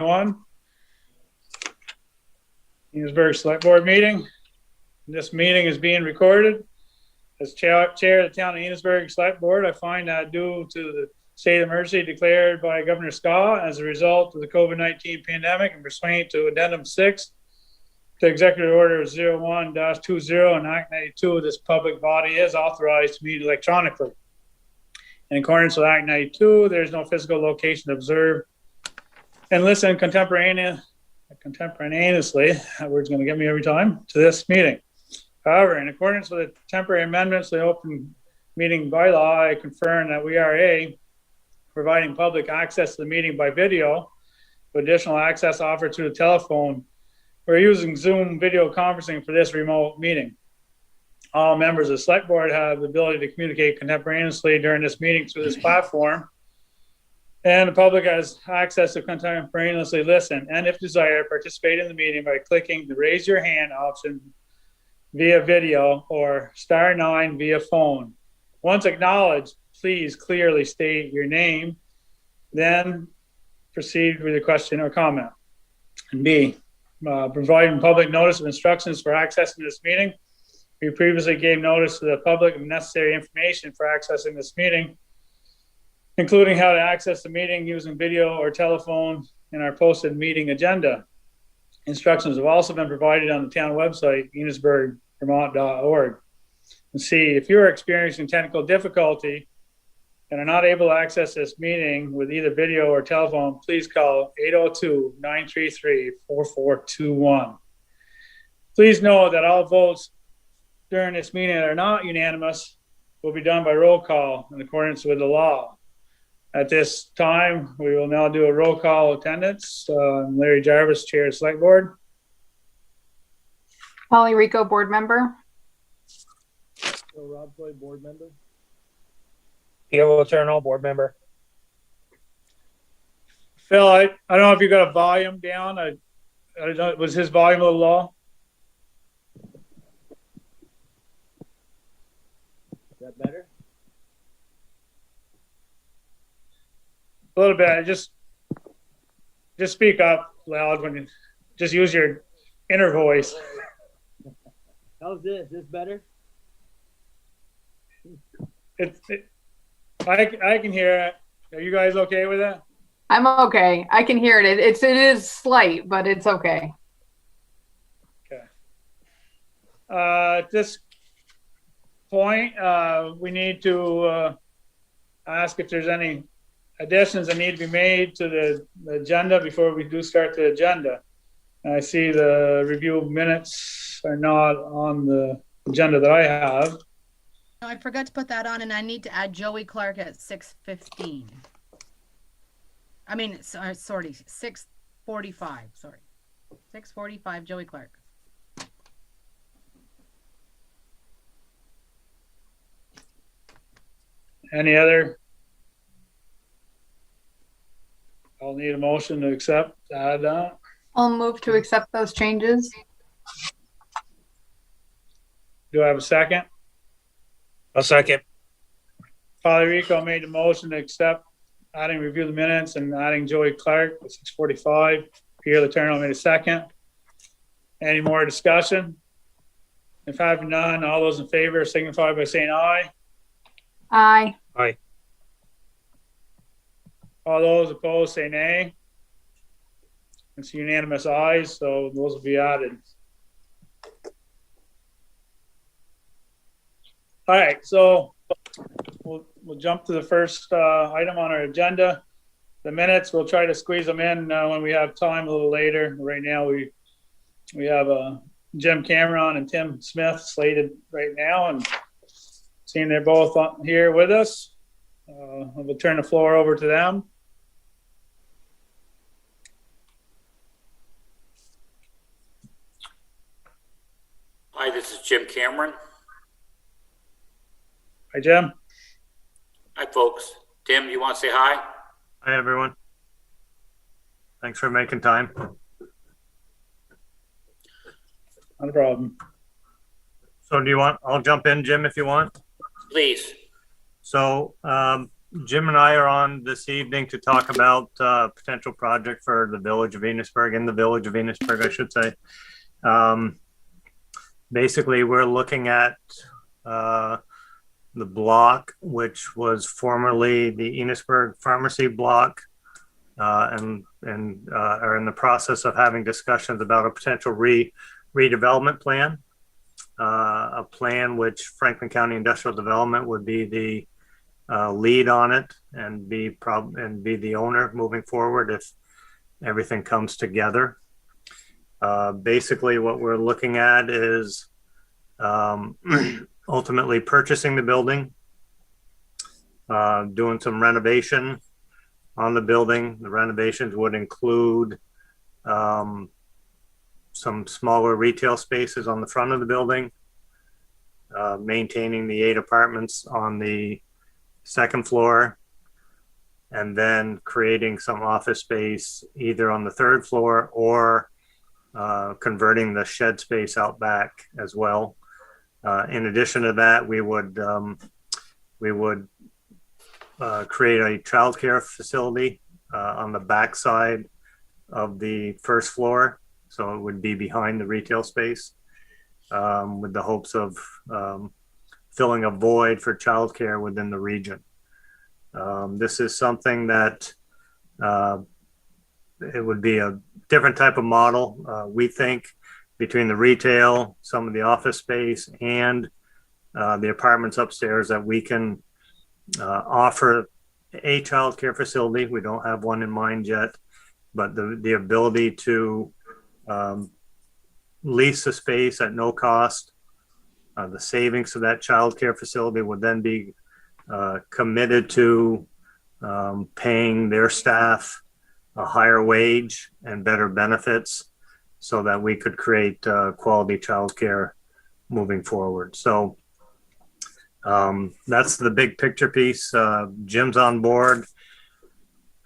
Enosburgh Selectboard meeting. This meeting is being recorded. As chair of the town of Enosburgh Selectboard, I find that due to the state of emergency declared by Governor Scott as a result of the COVID-19 pandemic and pursuant to Addendum 6 to Executive Order 01-20 and Act 92, this public body is authorized to meet electronically. In accordance with Act 92, there is no physical location to observe and listen contemporaneously, that word's going to get me every time, to this meeting. However, in accordance with the temporary amendments to the open meeting bylaw, I confirm that we are providing public access to the meeting by video, with additional access offered through the telephone. We're using Zoom video conferencing for this remote meeting. All members of the select board have the ability to communicate contemporaneously during this meeting through this platform. And the public has access to contemporaneously listen and, if desired, participate in the meeting by clicking the raise your hand option via video or *9 via phone. Once acknowledged, please clearly state your name, then proceed with your question or comment. And B, providing public notice of instructions for accessing this meeting. We previously gave notice to the public of necessary information for accessing this meeting, including how to access the meeting using video or telephone in our posted meeting agenda. Instructions have also been provided on the town website, enosburghvermont.org. And C, if you're experiencing technical difficulty and are not able to access this meeting with either video or telephone, please call 802-933-4421. Please know that all votes during this meeting that are not unanimous will be done by roll call in accordance with the law. At this time, we will now do a roll call attendance. Larry Jarvis, Chair of Select Board. Holly Rico, Board Member. Rob Floyd, Board Member. Theo Eternal, Board Member. Phil, I don't know if you got a volume down. I don't know, was his volume a little low? Is that better? A little bit. Just speak up loud when you just use your inner voice. How's this? Is this better? I can hear it. Are you guys okay with it? I'm okay. I can hear it. It is slight, but it's okay. Okay. At this point, we need to ask if there's any additions that need to be made to the agenda before we do start the agenda. I see the review of minutes are not on the agenda that I have. No, I forgot to put that on, and I need to add Joey Clark at 6:15. I mean, sorry, 6:45. Sorry, 6:45. Joey Clark. Any other? I'll need a motion to accept, add that. I'll move to accept those changes. Do I have a second? A second. Holly Rico made the motion to accept adding review the minutes and adding Joey Clark at 6:45. Pierre Letourneau made a second. Any more discussion? If having none, all those in favor signify by saying aye. Aye. Aye. All those opposed say nay. It's unanimous ayes, so those will be added. All right, so we'll jump to the first item on our agenda. The minutes, we'll try to squeeze them in when we have time a little later. Right now, we have Jim Cameron and Tim Smith slated right now, and seeing they're both here with us, we'll turn the floor over to them. Hi, this is Jim Cameron. Hi, Jim. Hi, folks. Tim, you want to say hi? Hi, everyone. Thanks for making time. Not a problem. So do you want, I'll jump in, Jim, if you want. Please. So Jim and I are on this evening to talk about potential project for the village of Enosburgh, in the village of Enosburgh, I should say. Basically, we're looking at the block, which was formerly the Enosburgh Pharmacy block, and are in the process of having discussions about a potential redevelopment plan. A plan which Franklin County Industrial Development would be the lead on it and be the owner moving forward if everything comes together. Basically, what we're looking at is ultimately purchasing the building, doing some renovation on the building. The renovations would include some smaller retail spaces on the front of the building, maintaining the 8 apartments on the second floor, and then creating some office space either on the 3rd floor or converting the shed space out back as well. In addition to that, we would create a childcare facility on the back side of the 1st floor. So it would be behind the retail space, with the hopes of filling a void for childcare within the region. This is something that it would be a different type of model. We think between the retail, some of the office space, and the apartments upstairs that we can offer a childcare facility. We don't have one in mind yet, but the ability to lease the space at no cost. The savings of that childcare facility would then be committed to paying their staff a higher wage and better benefits so that we could create quality childcare moving forward. So that's the big picture piece. Jim's on board.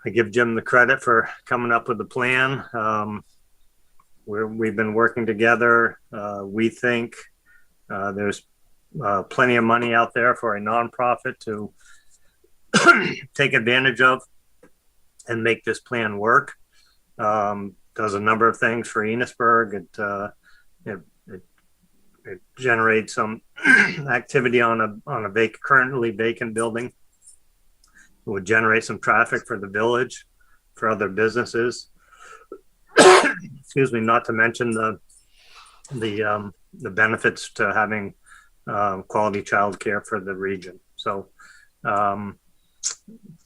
I give Jim the credit for coming up with the plan. We've been working together. We think there's plenty of money out there for a nonprofit to take advantage of and make this plan work. Does a number of things for Enosburgh. It generates some activity on a currently vacant building. It would generate some traffic for the village, for other businesses. Excuse me, not to mention the benefits to having quality childcare for the region. So a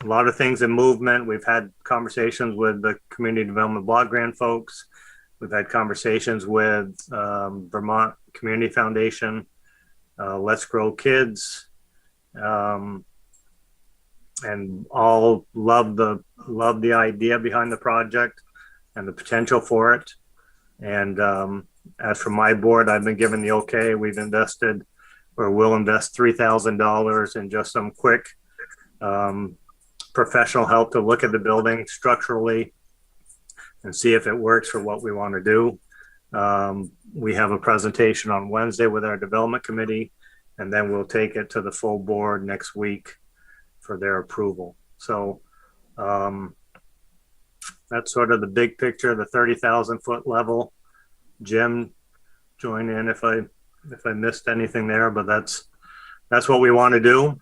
lot of things in movement. We've had conversations with the Community Development Block Grant folks. We've had conversations with Vermont Community Foundation, Let's Grow Kids, and all love the idea behind the project and the potential for it. And as for my board, I've been given the okay. We've invested, or will invest, $3,000 in just some quick professional help to look at the building structurally and see if it works for what we want to do. We have a presentation on Wednesday with our development committee, and then we'll take it to the full board next week for their approval. So that's sort of the big picture, the 30,000 foot level. Jim, join in if I missed anything there, but that's what we want to do.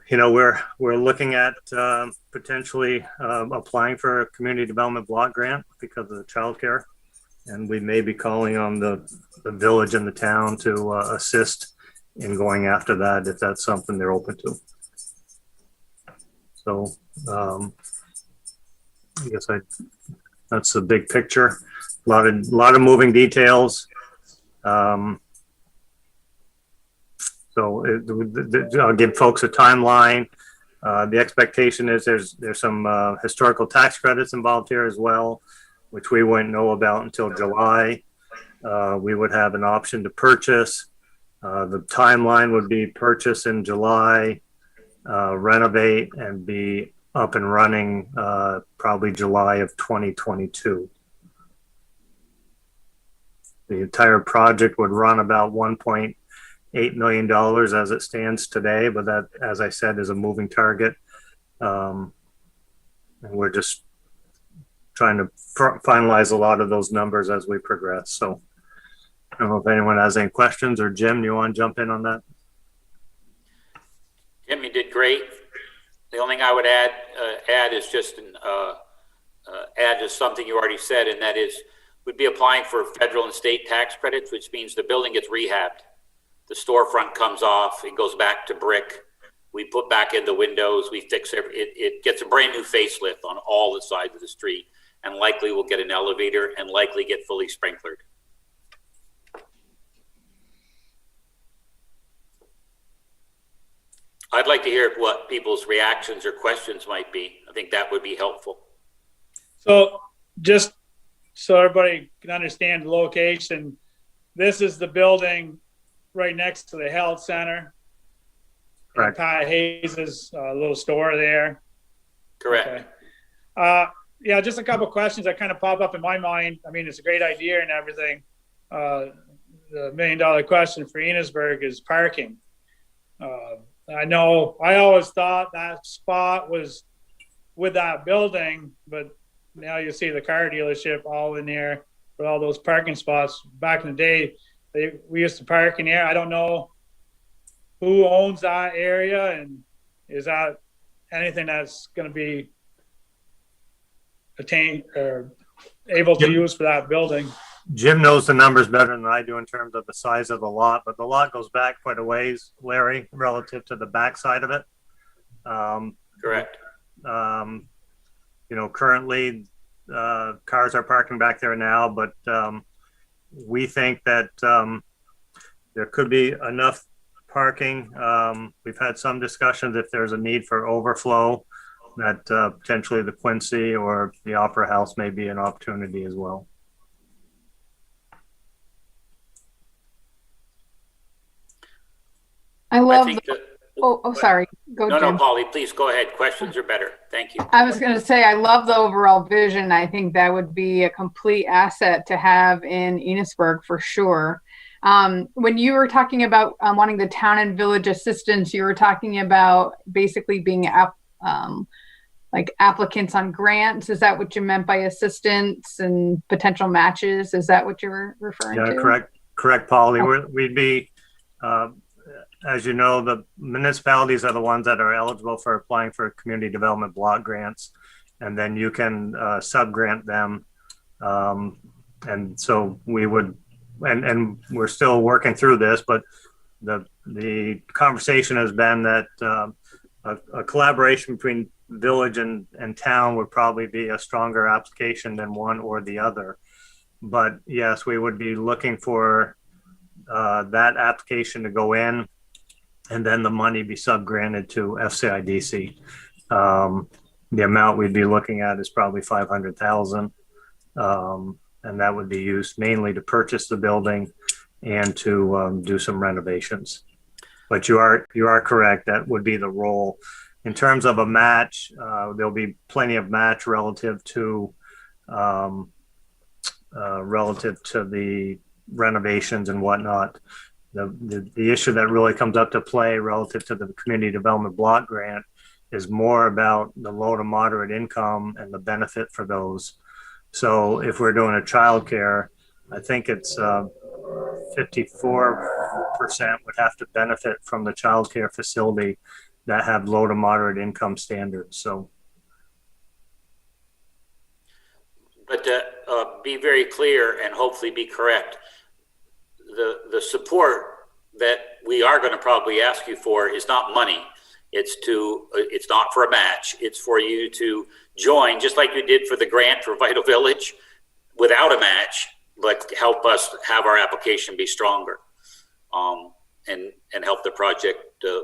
We're looking at potentially applying for a community development block grant because of the childcare, and we may be calling on the village and the town to assist in going after that if that's something they're open to. So I guess that's the big picture. A lot of moving details. So I'll give folks a timeline. The expectation is there's some historical tax credits involved here as well, which we wouldn't know about until July. We would have an option to purchase. The timeline would be purchase in July, renovate, and be up and running probably July of 2022. The entire project would run about $1.8 $8 million as it stands today, but that, as I said, is a moving target. And we're just trying to finalize a lot of those numbers as we progress. So I don't know if anyone has any questions, or Jim, you want to jump in on that? Tim, you did great. The only thing I would add is just add to something you already said, and that is we'd be applying for federal and state tax credits, which means the building gets rehabbed. The storefront comes off, it goes back to brick. We put back in the windows, we fix it gets a brand new facelift on all the sides of the street, and likely we'll get an elevator and likely get fully sprinklered. I'd like to hear what people's reactions or questions might be. I think that would be helpful. So just so everybody can understand the location, this is the building right next to the health center. Correct. Pat Hayes's little store there. Correct. Okay. Yeah, just a couple of questions that kind of pop up in my mind. I mean, it's a great idea and everything. The $1 million question for Enosburgh is parking. I know I always thought that spot was with that building, but now you see the car dealership all in there with all those parking spots. Back in the day, we used to park in there. I don't know who owns that area, and is that anything that's going to be attained or able to use for that building? Jim knows the numbers better than I do in terms of the size of the lot, but the lot goes back quite a ways, Larry, relative to the back side of it. Correct. You know, currently cars are parking back there now, but we think that there could be enough parking. We've had some discussions if there's a need for overflow, that potentially the Quincy or the Opera House may be an opportunity as well. I love. think that, Sorry. Go, no, Jim. no, Polly, please go ahead. Questions are better. Thank you. I was going to say, I love the overall vision. I think that would be a complete asset to have in Enosburgh for sure. When you were talking about wanting the town and village assistance, you were talking about basically being like applicants on grants. Is that what you meant by assistance and potential matches? Is that what you were referring to? Yeah, correct, Polly. We'd be, as you know, the municipalities are the ones that are eligible for applying for community development block grants, and then you can sub-grant them. And so we would, and we're still working through this, but the conversation has been that a collaboration between village and town would probably be a stronger application than one or the other. But yes, we would be looking for that application to go in, and then the money be sub-granted to FCIDC. The amount we'd be looking at is probably $500,000, and that would be used mainly to purchase the building and to do some renovations. But you are correct. That would be the role. In terms of a match, there'll be plenty of match relative to the renovations and whatnot. The issue that really comes up to play relative to the community development block grant is more about the low to moderate income and the benefit for those. So if we're doing a childcare, I think it's 54% would have to benefit from the childcare facility that have low to moderate income standards. So, But to be very clear and hopefully be correct, the support that we are going to probably ask you for is not money. It's not for a match. It's for you to join, just like you did for the grant for Vital Village, without a match, but help us have our application be stronger, and help the project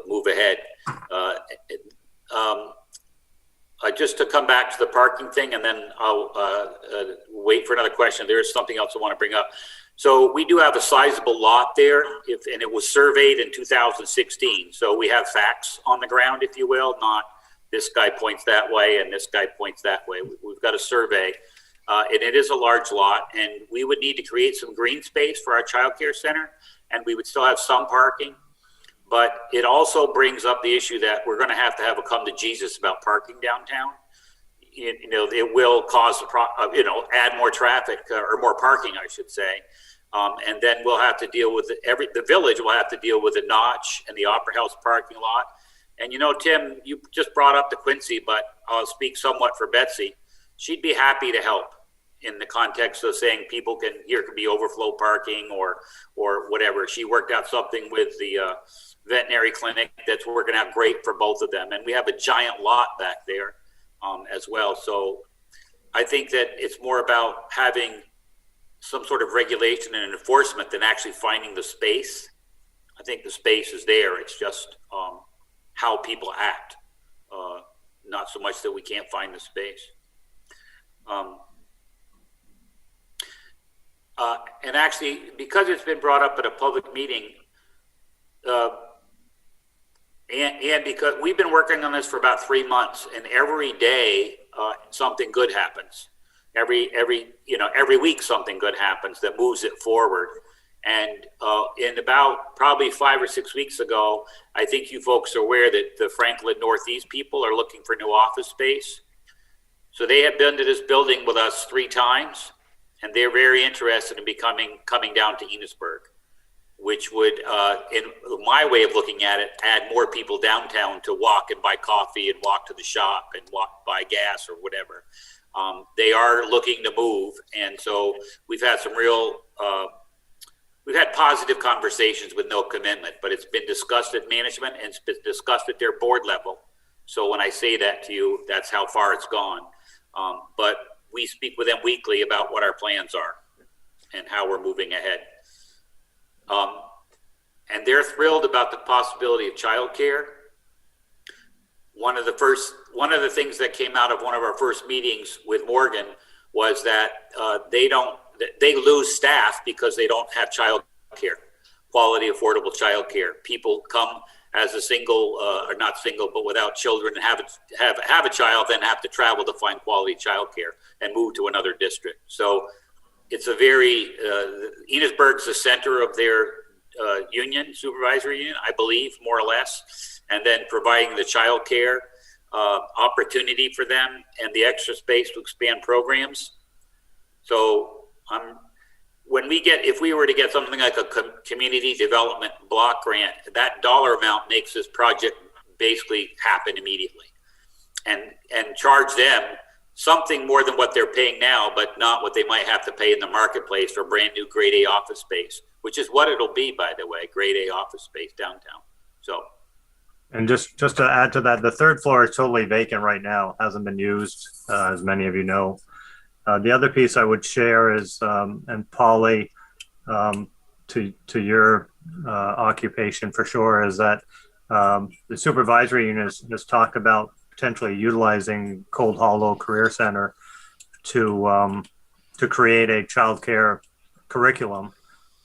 move ahead. Just to come back to the parking thing, and then I'll wait for another question. There is something else I want to bring up. So we do have a sizable lot there, and it was surveyed in 2016. So we have facts on the ground, if you will, not this guy points that way and this guy points that way. We've got a survey. And it is a large lot, and we would need to create some green space for our childcare center, and we would still have some parking. But it also brings up the issue that we're going to have a come to Jesus about parking downtown. You know, it will cause, add more traffic or more parking, I should say. And then we'll have to deal with the village will have to deal with the Notch and the Opera House parking lot. And, you know, Tim, you just brought up the Quincy, but I'll speak somewhat for Betsy. She'd be happy to help in the context of saying here could be overflow parking or whatever. She worked out something with the veterinary clinic that's working out great for both of them. And we have a giant lot back there as well. So I think that it's more about having some sort of regulation and enforcement than actually finding the space. I think the space is there. It's just how people act, not so much that we can't find the space. And actually, because it's been brought up at a public meeting, and because we've been working on this for about 3 months, and every day something good happens. Every week something good happens that moves it forward. And in about probably 5 or 6 weeks ago, I think you folks are aware that the Franklin Northeast people are looking for new office space. So they have been to this building with us 3 times, and they're very interested in coming down to Enosburgh, which would, in my way of looking at it, add more people downtown to walk and buy coffee and walk to the shop and buy gas or whatever. They are looking to move, and so we've had we've had positive conversations with no commitment, but it's been discussed at management and it's been discussed at their board level. So when I say that to you, that's how far it's gone. But we speak with them weekly about what our plans are and how we're moving ahead. And they're thrilled about the possibility of childcare. One of the things that came out of one of our first meetings with Morgan was that they lose staff because they don't have childcare, quality, affordable childcare. People come as a single, or not single, but without children, and have a child, then have to travel to find quality childcare and move to another district. So it's a very Enosburgh's the center of their supervisory union, I believe, more or less, and then providing the childcare opportunity for them and the extra space to expand programs. So if we were to get something like a community development block grant, that dollar amount makes this project basically happen immediately, and charge them something more than what they're paying now, but not what they might have to pay in the marketplace for brand new grade A office space, which is what it'll be, by the way, grade A office space downtown. So. And just to add to that, the 3rd floor is totally vacant right now, hasn't been used, as many of you know. The other piece I would share is, and Polly, to your occupation for sure, is that the supervisory unit has talked about potentially utilizing Cold Hollow Career Center to create a childcare curriculum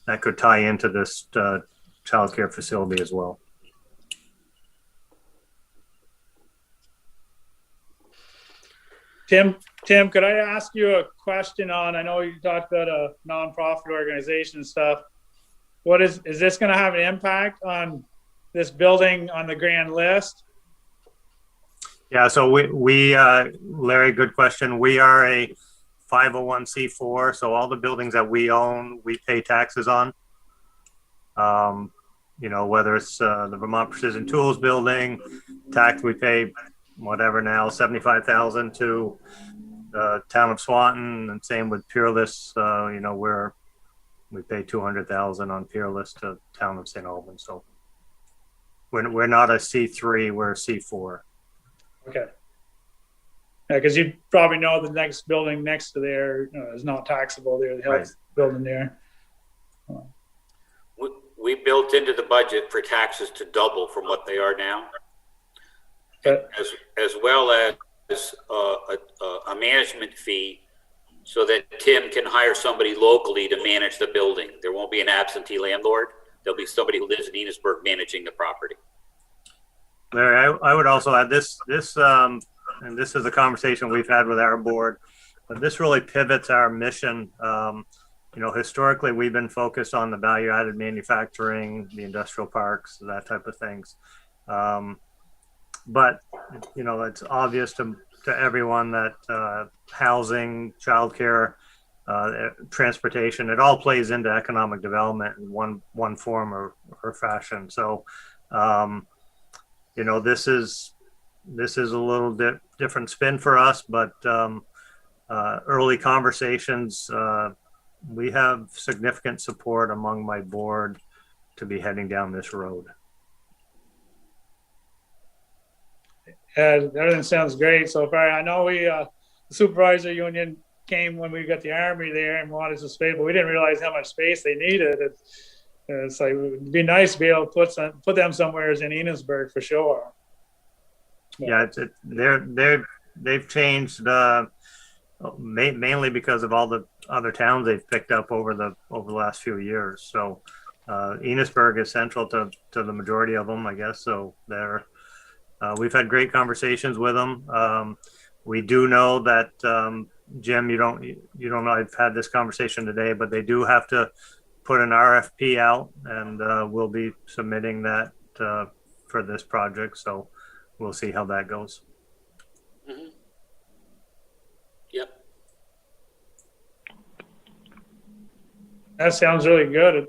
that could tie into this childcare facility as well. Tim, could I ask you a question on, I know you talked about a nonprofit organization and stuff. Is this going to have an impact on this building on the grand list? Yeah, so we Larry, good question. We are a 501c4, so all the buildings that we own, we pay taxes on. Whether it's the Vermont Precision Tools building, tax we pay whatever now, $75,000 to the town of Swanton, and same with Peerless. We pay $200,000 on Peerless to town of St. Albans. So we're not a C3, we're a C4. Okay. Yeah, because you probably know the next building next to there is not taxable there, the health building there. We built into the budget for taxes to double from what they are now, as well as a management fee so that Tim can hire somebody locally to manage the building. There won't be an absentee landlord. There'll be somebody who lives in Enosburgh managing the property. Larry, I would also add this, and this is a conversation we've had with our board. this really pivots our mission. Historically, we've been focused on the value-added manufacturing, the industrial parks, that type of things. But it's obvious to everyone that housing, childcare, transportation, it all plays into economic development in one form or fashion. So, this is a little bit different spin for us, but early conversations, we have significant support among my board to be heading down this road. Everything sounds great so far. I know the supervisor union came when we got the army there and wanted some space, but we didn't realize how much space they needed. It's like, it'd be nice to be able to put them somewhere in Enosburgh for sure. Yeah, they've changed mainly because of all the other towns they've picked up over the last few years. So Enosburgh is central to the majority of them, I guess. So we've had great conversations with them. We do know that Jim, you don't know. I've had this conversation today, but they do have to put an RFP out, and we'll be submitting that for this project. So we'll see how that goes. Mm-hmm. Yep. That sounds really good.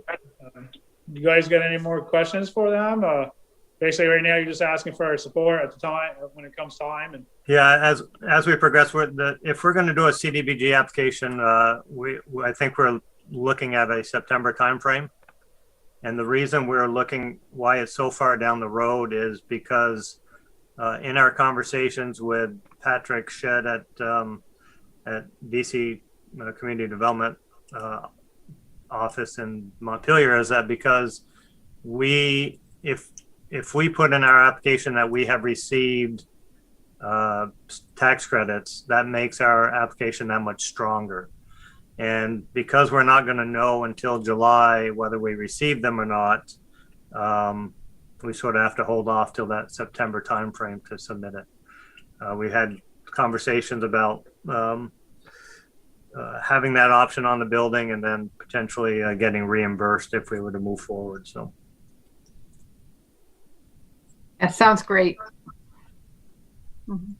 You guys got any more questions for them? Basically, right now you're just asking for our support at the time when it comes time. And yeah, as we progress, if we're going to do a CDBG application, I think we're looking at a September timeframe. And the reason we're looking why it's so far down the road is because in our conversations with Patrick Shedd at BC Community Development office in Montpelier, is that because if we put in our application that we have received tax credits, that makes our application that much stronger. And because we're not going to know until July whether we receive them or not, we sort of have to hold off till that September timeframe to submit it. We had conversations about having that option on the building and then potentially getting reimbursed if we were to move forward. So. That sounds great. Mm-hmm.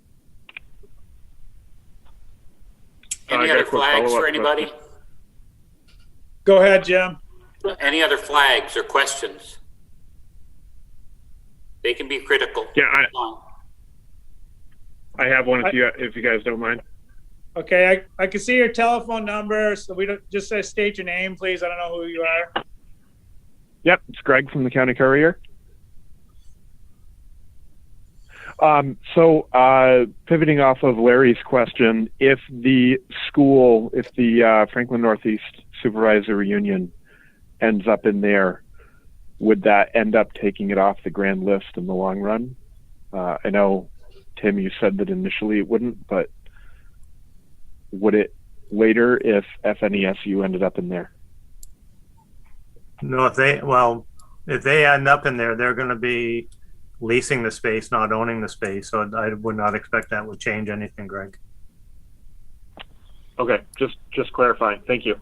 Any other flags for anybody? go ahead, Jim. Any other flags or questions? They can be critical. Yeah, I have one if you guys don't mind. Okay, I can see your telephone number, so we don't just state your name, please. I don't know who you are. Yep, it's Greg from the County Courier. Pivoting off of Larry's question, if the Franklin Northeast Supervisory Union ends up in there, would that end up taking it off the grand list in the long run? I know, Tim, you said that initially it wouldn't, but would it later if FNESU ended up in there? No, if they end up in there, they're going to be leasing the space, not owning the space. So I would not expect that would change anything, Greg. Okay, just clarifying. Thank you.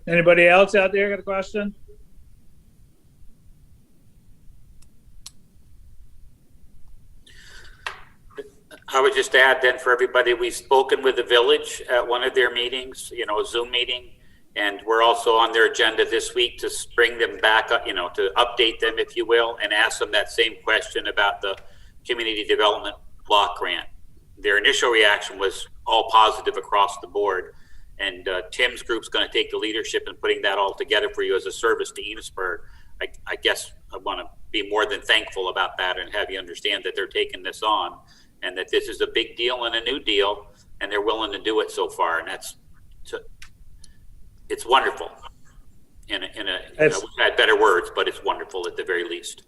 Anybody else out there got a question? I would just add then for everybody, we've spoken with the village at one of their meetings, a Zoom meeting, and we're also on their agenda this week to bring them back up, to update them, if you will, and ask them that same question about the community development block grant. Their initial reaction was all positive across the board. And Tim's group's going to take the leadership in putting that all together for you as a service to Enosburgh. I guess I want to be more than thankful about that and have you understand that they're taking this on and that this is a big deal and a new deal, and they're willing to do it so far. And it's wonderful. We've had better words, but it's wonderful at the very least.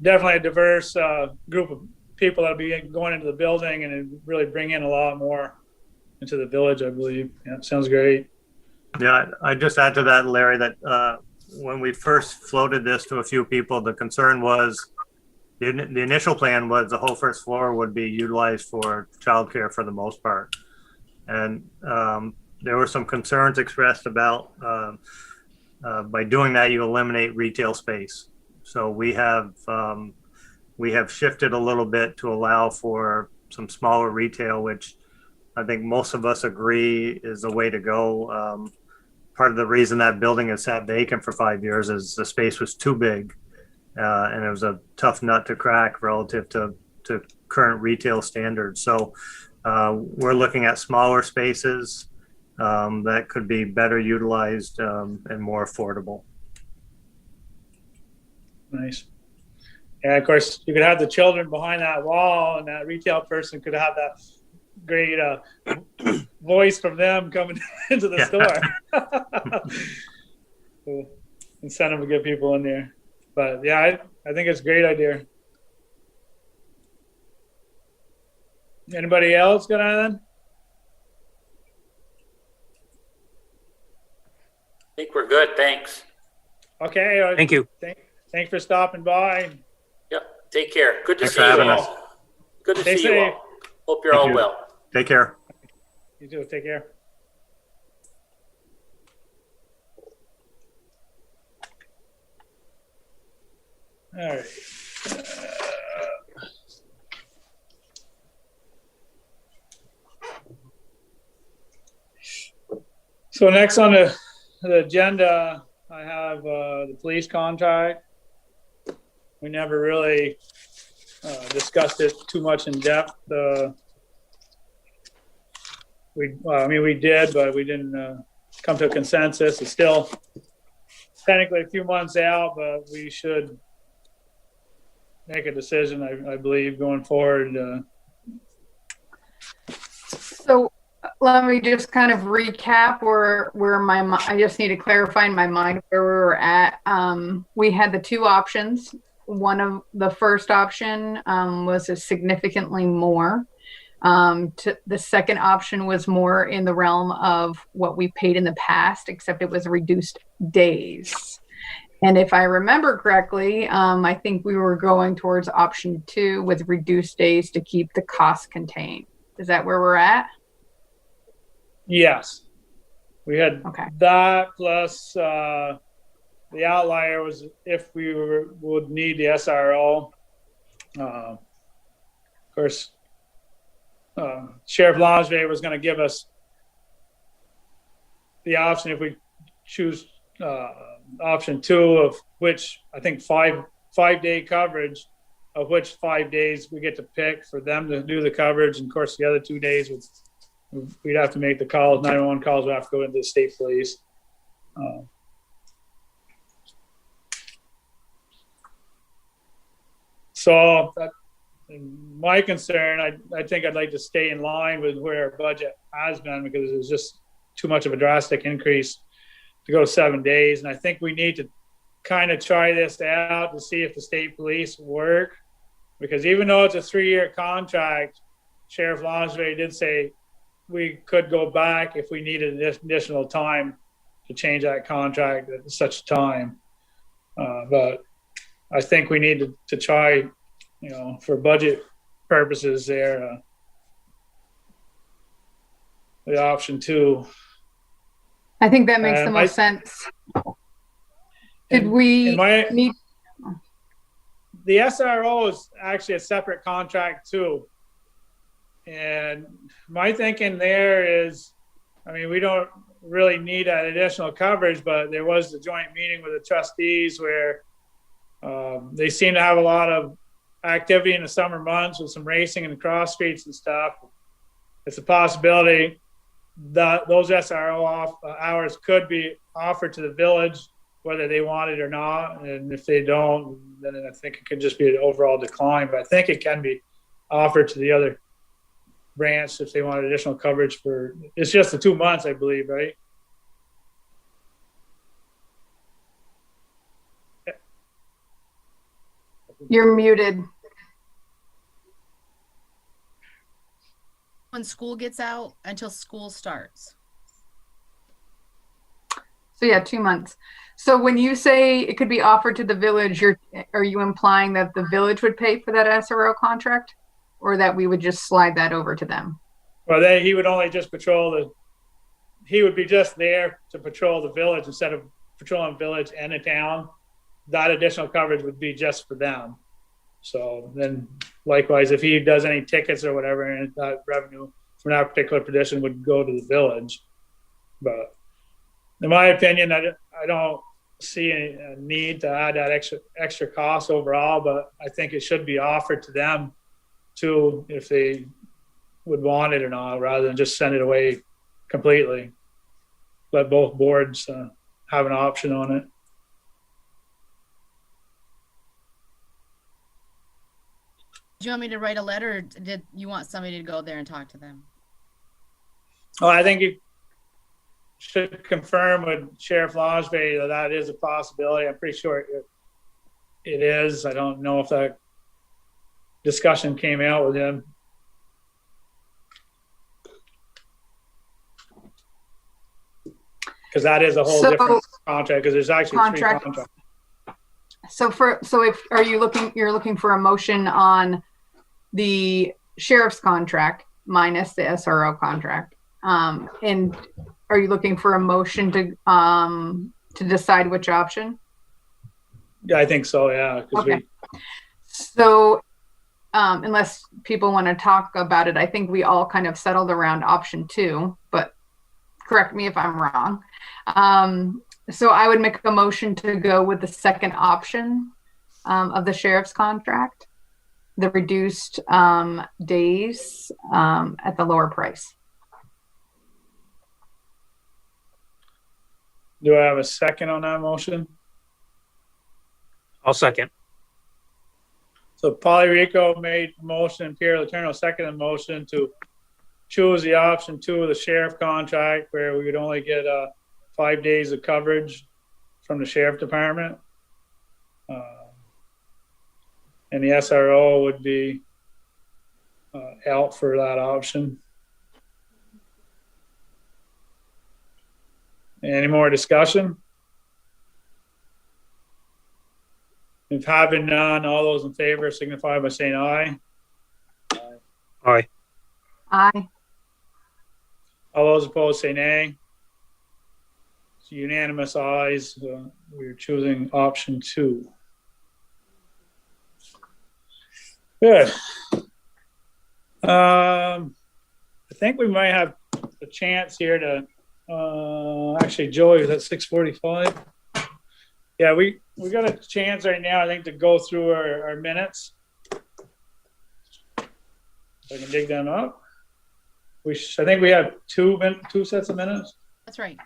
Definitely a diverse group of people that'll be going into the building and really bring in a lot more into the village, I believe. Yeah, sounds great. Yeah, I just add to that, Larry, that when we first floated this to a few people, the concern was The initial plan was the whole first floor would be utilized for childcare for the most part. And there were some concerns expressed about by doing that, you eliminate retail space. So we have shifted a little bit to allow for some smaller retail, which I think most of us agree is the way to go. Part of the reason that building has sat vacant for 5 years is the space was too big. And it was a tough nut to crack relative to current retail standards. So we're looking at smaller spaces that could be better utilized and more affordable. Nice. Yeah, of course, you could have the children behind that wall, and that retail person could have that great voice from them coming into the store. So, incentive to get people in there. But yeah, I think it's a great idea. Anybody else got anything? I think we're good. Thanks. Okay. Thank you. Thanks for stopping by. Yep. Take care. Good to Thanks see for you having all. us. Good to Stay see you safe. all. Hope you're Thank all you. well. Take care. You too. Take care. All right. So next on the agenda, I have the police contract. We never really discussed it too much in depth. We did, but we didn't come to a consensus. It's still technically a few months out, but we should make a decision, I believe, going forward. So let me just kind of recap where I just need to clarify in my mind where we were at. We had the two options. One of the first option was a significantly more. The second option was more in the realm of what we paid in the past, except it was reduced days. And if I remember correctly, I think we were going towards option 2 with reduced days to keep the cost contained. Is that where we're at? Yes. We had Okay. that plus the outlier was if we would need the SRO. Of course, Sheriff Lonsbury was going to give us the option if we choose option 2, of which I think 5-day coverage, of which 5 days we get to pick for them to do the coverage. And of course, the other 2 days we'd have to make the calls. 911 calls would have to go into the state police. So my concern, I think I'd like to stay in line with where our budget has been, because it was just too much of a drastic increase to go 7 days. And I think we need to kind of try this out to see if the state police work, because even though it's a 3-year contract, Sheriff Lonsbury did say we could go back if we needed additional time to change that contract at such time. But I think we need to try, for budget purposes there, the option 2. I think that makes the most sense. Did we need? The SRO is actually a separate contract too. And my thinking there is, we don't really need that additional coverage, but there was a joint meeting with the trustees where they seem to have a lot of activity in the summer months with some racing in the cross streets and stuff. It's a possibility that those SRO hours could be offered to the village, whether they want it or not. And if they don't, then I think it could just be an overall decline. But I think it can be offered to the other branch if they want additional coverage for, it's just the 2 months, I believe, right? You're muted. When school gets out until school starts. So yeah, 2 months. So when you say it could be offered to the village, are you implying that the village would pay for that SRO contract, or that we would just slide that over to them? Well, he would only just he would be just there to patrol the village instead of patrolling the village and the town. That additional coverage would be just for them. So then likewise, if he does any tickets or whatever, and that revenue from that particular position would go to the village. But in my opinion, I don't see a need to add that extra cost overall, but I think it should be offered to them too, if they would want it or not, rather than just send it away completely. Let both boards have an option on it. Do you want me to write a letter, or did you want somebody to go there and talk to them? Well, I think you should confirm with Sheriff Lodgeby that is a possibility. I'm pretty sure it is. I don't know if that discussion came out with him. Because that is a whole different contract, because there's actually three contracts. So you're looking for a motion on the sheriff's contract minus the SRO contract. And are you looking for a motion to decide which option? Yeah, I think so. Yeah. Okay. So unless people want to talk about it, I think we all kind of settled around option 2, but correct me if I'm wrong. So I would make a motion to go with the second option of the sheriff's contract, the reduced days at the lower price. Do I have a second on that motion? I'll second. So Polly Rico made the motion and Pierre Letourneau seconded the motion to choose the option 2 of the sheriff contract, where we would only get 5 days of coverage from the sheriff department. And the SRO would be out for that option. Any more discussion? If having none, all those in favor signify by saying aye. Aye. Aye. All those opposed say nay. It's unanimous ayes. We're choosing option 2. Good. I think we might have a chance here to actually, Joey was at 6:45. Yeah, we got a chance right now, I think, to go through our minutes. I can dig them up. I think we have two sets of minutes. That's right.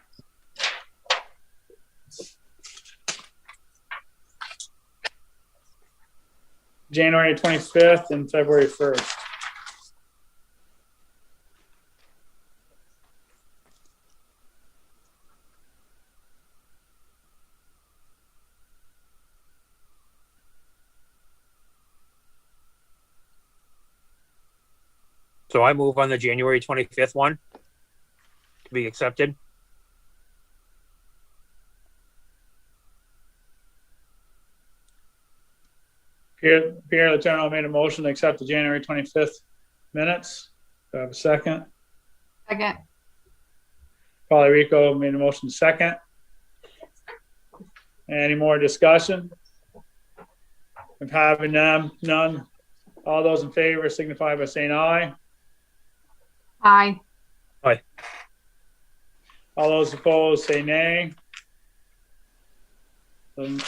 January 25th and February 1st. So I move on the January 25th one to be accepted. Pierre Letourneau made a motion to accept the January 25th minutes. Do I have a second? Second. Polly Rico made a motion second. Any more discussion? If having none, all those in favor signify by saying aye. Aye. Aye. All those opposed say nay. The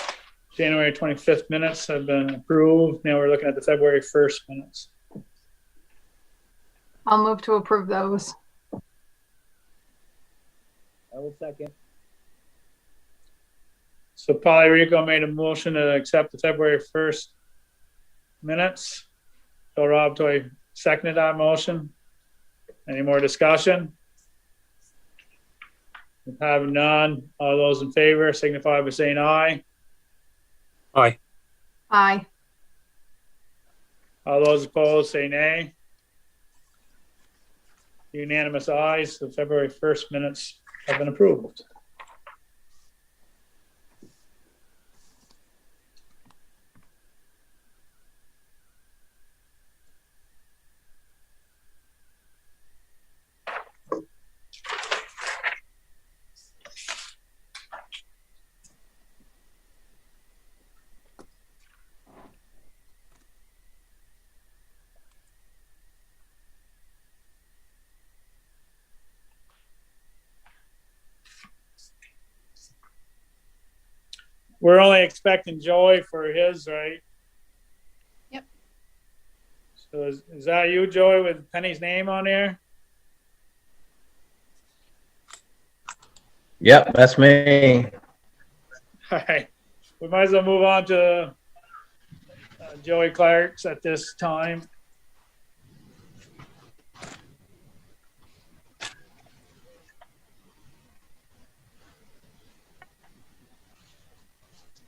January 25th minutes have been approved. Now we're looking at the February 1st minutes. I'll move to approve those. I will second. So Polly Rico made a motion to accept the February 1st minutes. Bill Rob Toy seconded that motion. Any more discussion? If having none, all those in favor signify by saying aye. Aye. Aye. All those opposed say nay. Unanimous ayes. The February 1st minutes have been approved. we're only expecting Joey for his, right? Yep. So is that you, Joey, with Penny's name on there? Yep, that's me. All right. We might as well move on to Joey Clark's at this time.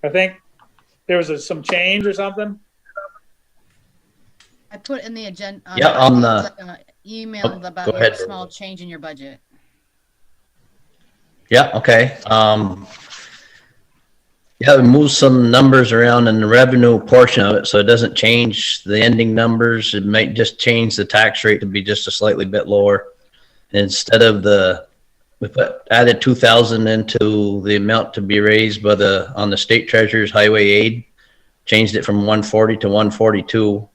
I think there was some change or something. I put in the agenda. Yeah, on the email Oh, about go your ahead. small change in your budget. yeah, okay. Yeah, we moved some numbers around in the revenue portion of it, so it doesn't change the ending numbers. It might just change the tax rate to be just a slightly bit lower. Instead of added 2,000 into the amount to be raised by on the state treasurer's highway aid, changed it from 140 to 142,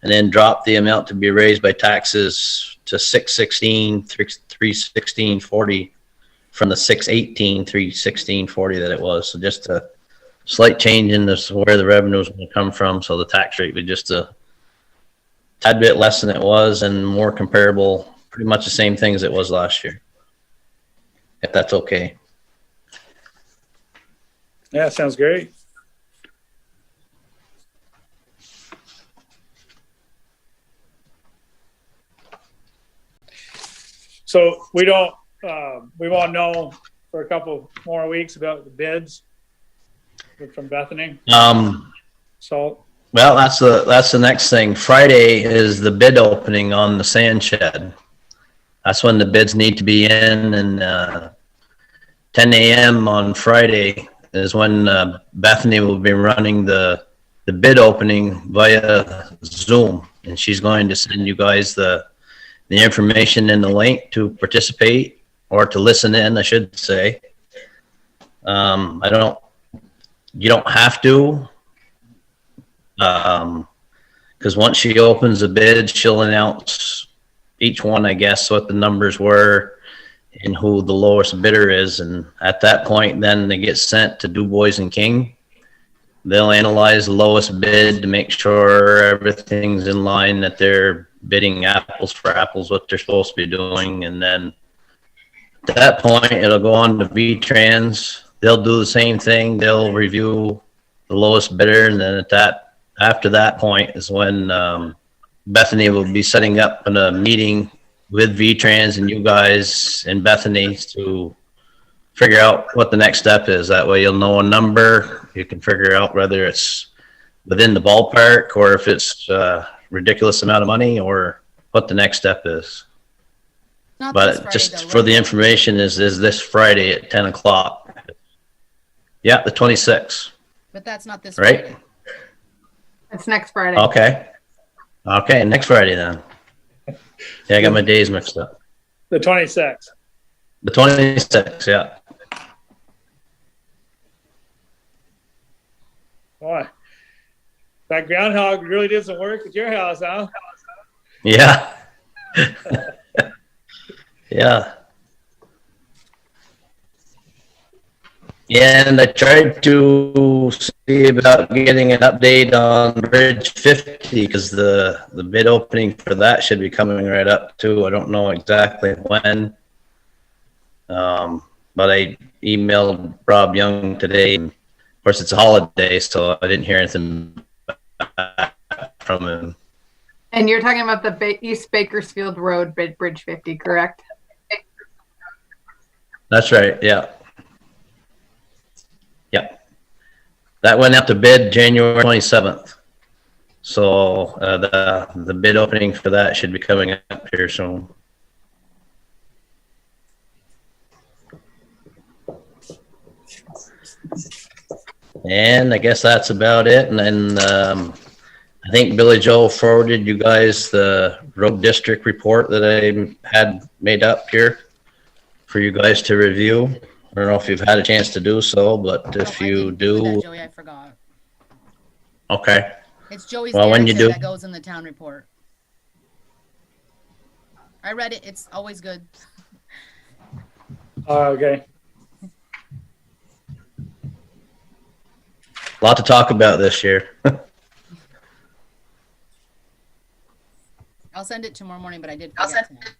and then dropped the amount to be raised by taxes to 616, 316.40 from the 618, 316.40 that it was. So just a slight change in this where the revenue is going to come from. So the tax rate would just a tad bit less than it was and more comparable, pretty much the same thing as it was last year. If that's okay. Yeah, sounds great. So we won't know for a couple more weeks about the bids from Bethany. Salt. Well, that's the next thing. Friday is the bid opening on the sand shed. That's when the bids need to be in, and 10 a.m. on Friday is when Bethany will be running the bid opening via Zoom, and she's going to send you guys the information and the link to participate or to listen in, I should say. You don't have to, because once she opens the bid, she'll announce each one, I guess, what the numbers were and who the lowest bidder is. And at that point, then they get sent to Du Bois and King. They'll analyze the lowest bid to make sure everything's in line, that they're bidding apples for apples, what they're supposed to be doing. And then at that point, it'll go on to V-Trans. They'll do the same thing. They'll review the lowest bidder. And then after that point is when Bethany will be setting up a meeting with V-Trans and you guys in Bethany to figure out what the next step is. That way you'll know a number. You can figure out whether it's within the ballpark or if it's a ridiculous amount of money or what the next step is. Not this But Friday, just though, for right? the information is this Friday at 10 o'clock. Yeah, the 26th. But that's not this Right. Friday. It's next Friday. Okay, next Friday then. Yeah, I got my days mixed up. The 26th. The 26th, yeah. Boy, that groundhog really did some work at your house, huh? Yeah. Yeah. Yeah, and I tried to see about getting an update on Bridge 50 because the bid opening for that should be coming right up too. I don't know exactly when. But I emailed Rob Young today. Of course, it's a holiday, so I didn't hear anything back from him. And you're talking about the East Bakersfield Road Bridge 50, correct? That's right, yeah. Yep. That went out to bid January 27th. So the bid opening for that should be coming up here soon. And I guess that's about it. And then I think Billy Joe forwarded you guys the road district report that I had made up here for you guys to review. I don't know if you've had a chance to do so, but if I you didn't do that, do, Joey, I forgot. okay. It's Joey's Well, when you narrative do- that goes in the town report. I read it. It's always good. Okay. A lot to talk about this year. I'll send it tomorrow morning, but I did forget tonight.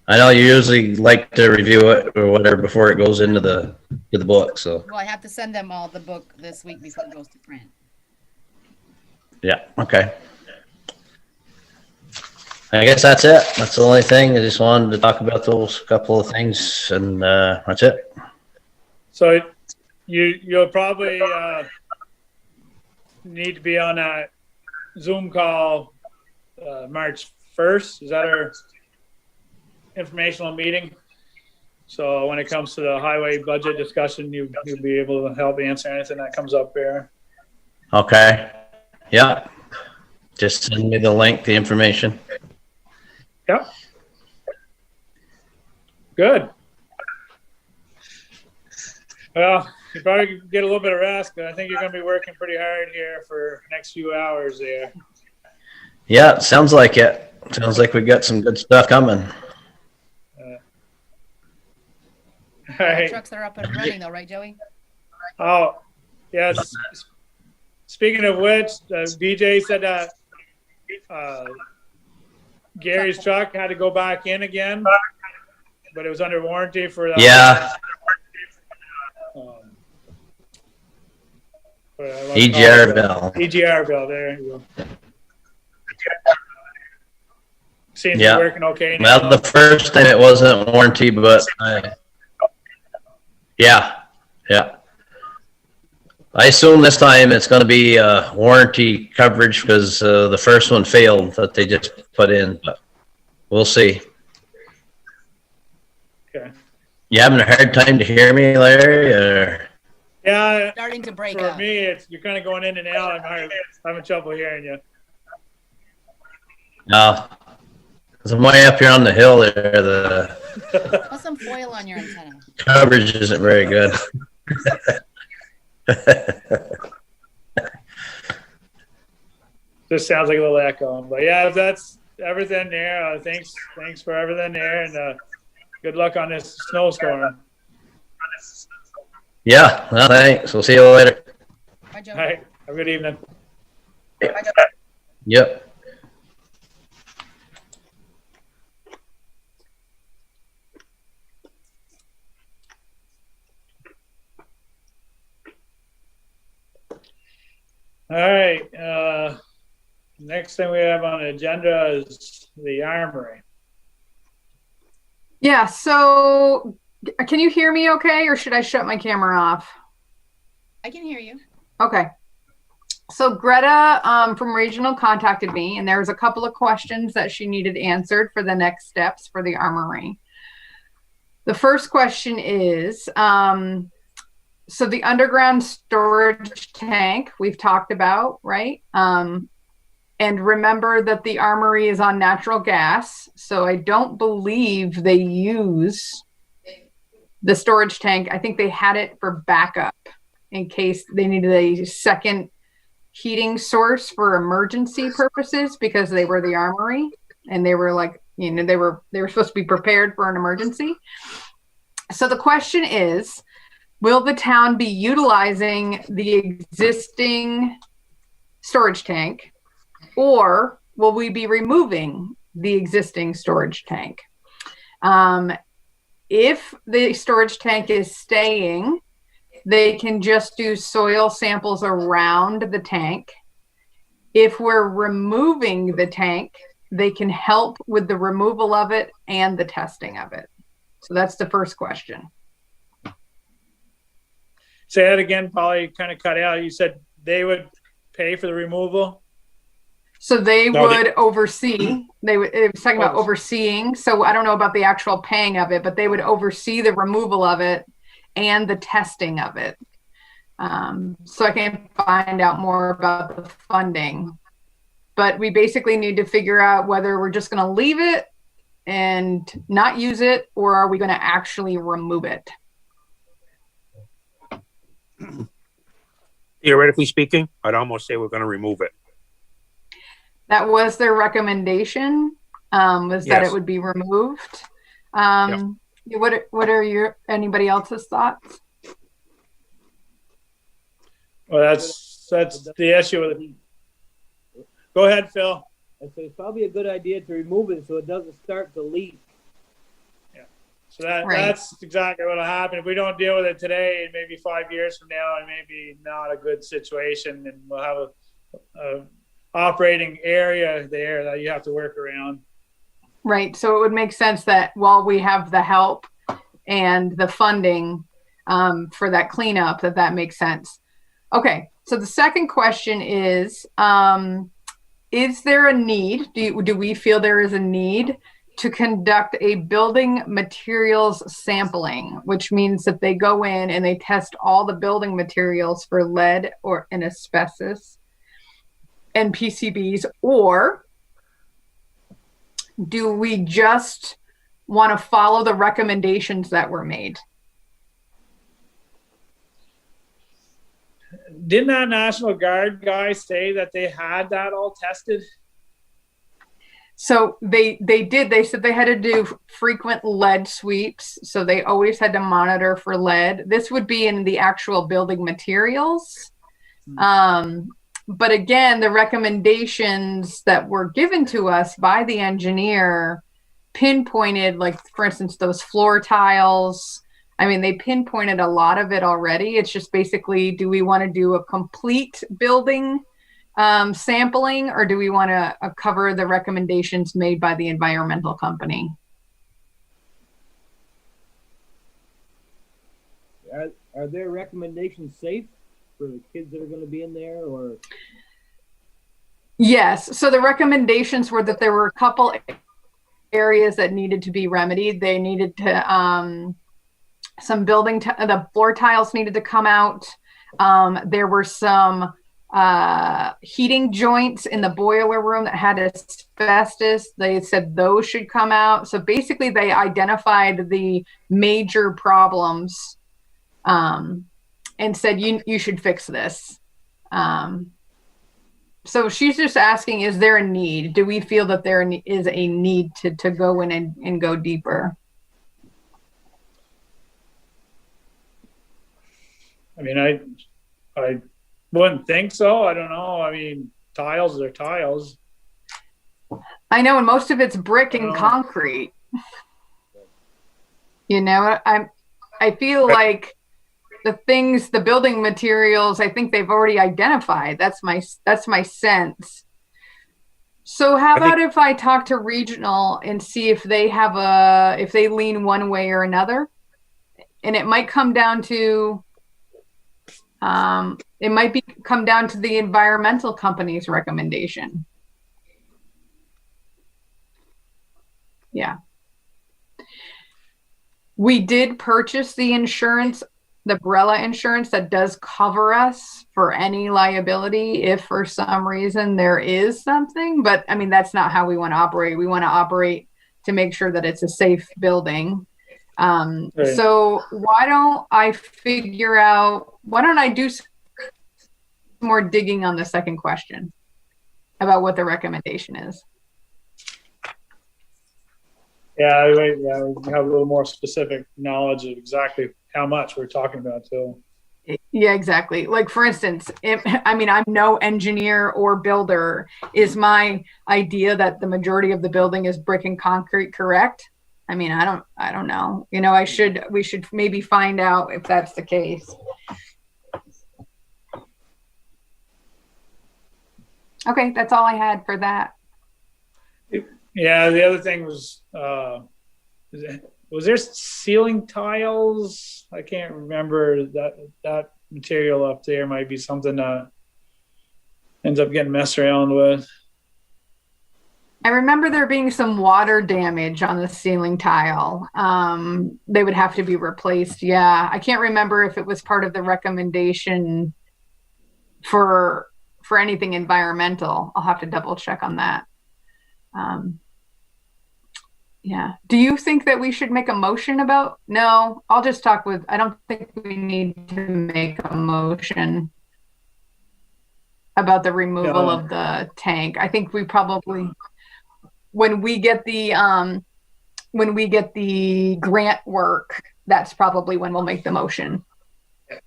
I know you usually like to review it or whatever before it goes into the book. So Well, I have to send them all the book this week before it goes to print. yeah, okay. I guess that's it. That's the only thing. I just wanted to talk about those couple of things, and that's it. So you'll probably need to be on that Zoom call March 1st. Is that our informational meeting? So when it comes to the highway budget discussion, you'll be able to help answer anything that comes up there. Okay. Yeah. Just send me the link, the information. Yep. Good. Well, you probably get a little bit of rest, but I think you're going to be working pretty hard here for the next few hours there. Yeah, it sounds like it. Sounds like we got some good stuff coming. All The right. trucks are up and running though, right, Joey? Oh, yes. Speaking of which, BJ said that Gary's truck had to go back in again, but it was under warranty for the Yeah. EGR bill. EGR bill. There you go. Seems to Yeah. be working okay now. Well, the first time it wasn't warranty, but yeah. I assume this time it's going to be warranty coverage because the first one failed that they just put in, but we'll see. Okay. You having a hard time to hear me, Larry? Or? Yeah. Starting to break For up. me, you're kind of going in and out. I'm having trouble hearing you. No. Because I'm way up here on the hill there. The Put some foil on your antenna. coverage isn't very good. This sounds like a little echo, but yeah, if that's everything there, thanks for everything there, and good luck on this snowstorm. Yeah, well, thanks. We'll see you later. Bye, Joey. All right, have a good evening. Yep. All right, next thing we have on the agenda is the armory. Yeah, so can you hear me okay, or should I shut my camera off? I can hear you. Okay. So Greta from Regional contacted me, and there was a couple of questions that she needed answered for the next steps for the armory. The first question is, so the underground storage tank we've talked about, right? And remember that the armory is on natural gas, so I don't believe they use the storage tank. I think they had it for backup in case they needed a second heating source for emergency purposes, because they were the armory and they were like, you know, they were supposed to be prepared for an emergency. So the question is, will the town be utilizing the existing storage tank, or will we be removing the existing storage tank? If the storage tank is staying, they can just do soil samples around the tank. If we're removing the tank, they can help with the removal of it and the testing of it. So that's the first question. Say that again, Paul, you kind of cut out. You said they would pay for the removal? So they would oversee, it was talking about overseeing. So I don't know about the actual paying of it, but they would oversee the removal of it and the testing of it. So I can find out more about the funding, but we basically need to figure out whether we're just going to leave it and not use it, or are we going to actually remove it? Theoretically speaking, I'd almost say we're going to remove it. That was their recommendation, was that Yes. it would be removed. What are anybody else's thoughts? Well, that's the issue with it. Go ahead, Phil. I say it's probably a good idea to remove it so it doesn't start to leak. So Right. that's exactly what'll happen. If we don't deal with it today, maybe 5 years from now, it may be not a good situation, and we'll have a operating area there that you have to work around. Right. So it would make sense that while we have the help and the funding for that cleanup, that makes sense. Okay. So the second question is there a need? Do we feel there is a need to conduct a building materials sampling, which means that they go in and they test all the building materials for lead and asbestos and PCBs, or do we just want to follow the recommendations that were made? Didn't that National Guard guy say that they had that all tested? So they did. They said they had to do frequent lead sweeps. So they always had to monitor for lead. This would be in the actual building materials. But again, the recommendations that were given to us by the engineer pinpointed, like, for instance, those floor tiles. I mean, they pinpointed a lot of it already. It's just basically, do we want to do a complete building sampling, or do we want to cover the recommendations made by the environmental company? Are their recommendations safe for the kids that are going to be in there, or? Yes. So the recommendations were that there were a couple areas that needed to be remedied. They needed to, some the floor tiles needed to come out. There were some heating joints in the boiler room that had asbestos. They said those should come out. So basically they identified the major problems and said, you should fix this. So she's just asking, is there a need? Do we feel that there is a need to go in and go deeper? I mean, I wouldn't think so. I don't know. I mean, tiles are tiles. I know, and most of it's brick and concrete. You know, I feel like the building materials, I think they've already identified. That's my sense. So how about if I talk to regional and see if they if they lean one way or another? And it might come down to, come down to the environmental company's recommendation. Yeah. We did purchase the insurance, the Brella insurance that does cover us for any liability if for some reason there is something. But I mean, that's not how we want to operate. We want to operate to make sure that it's a safe building. Right. So why don't I do some more digging on the second question about what the recommendation is? Yeah, we have a little more specific knowledge of exactly how much we're talking about too. Yeah, exactly. Like, for instance, I'm no engineer or builder. Is my idea that the majority of the building is brick and concrete correct? I mean, I don't know. You know, we should maybe find out if that's the case. Okay, that's all I had for that. Yeah, the other thing was there ceiling tiles? I can't remember. That material up there might be something that ends up getting messed around with. I remember there being some water damage on the ceiling tile. They would have to be replaced. Yeah, I can't remember if it was part of the recommendation for anything environmental. I'll have to double check on that. Yeah. Do you think that we should make a motion about? No, I'll just talk with, I don't think we need to make a motion about the removal of the tank. I think we probably, when we get the grant work, that's probably when we'll make the motion.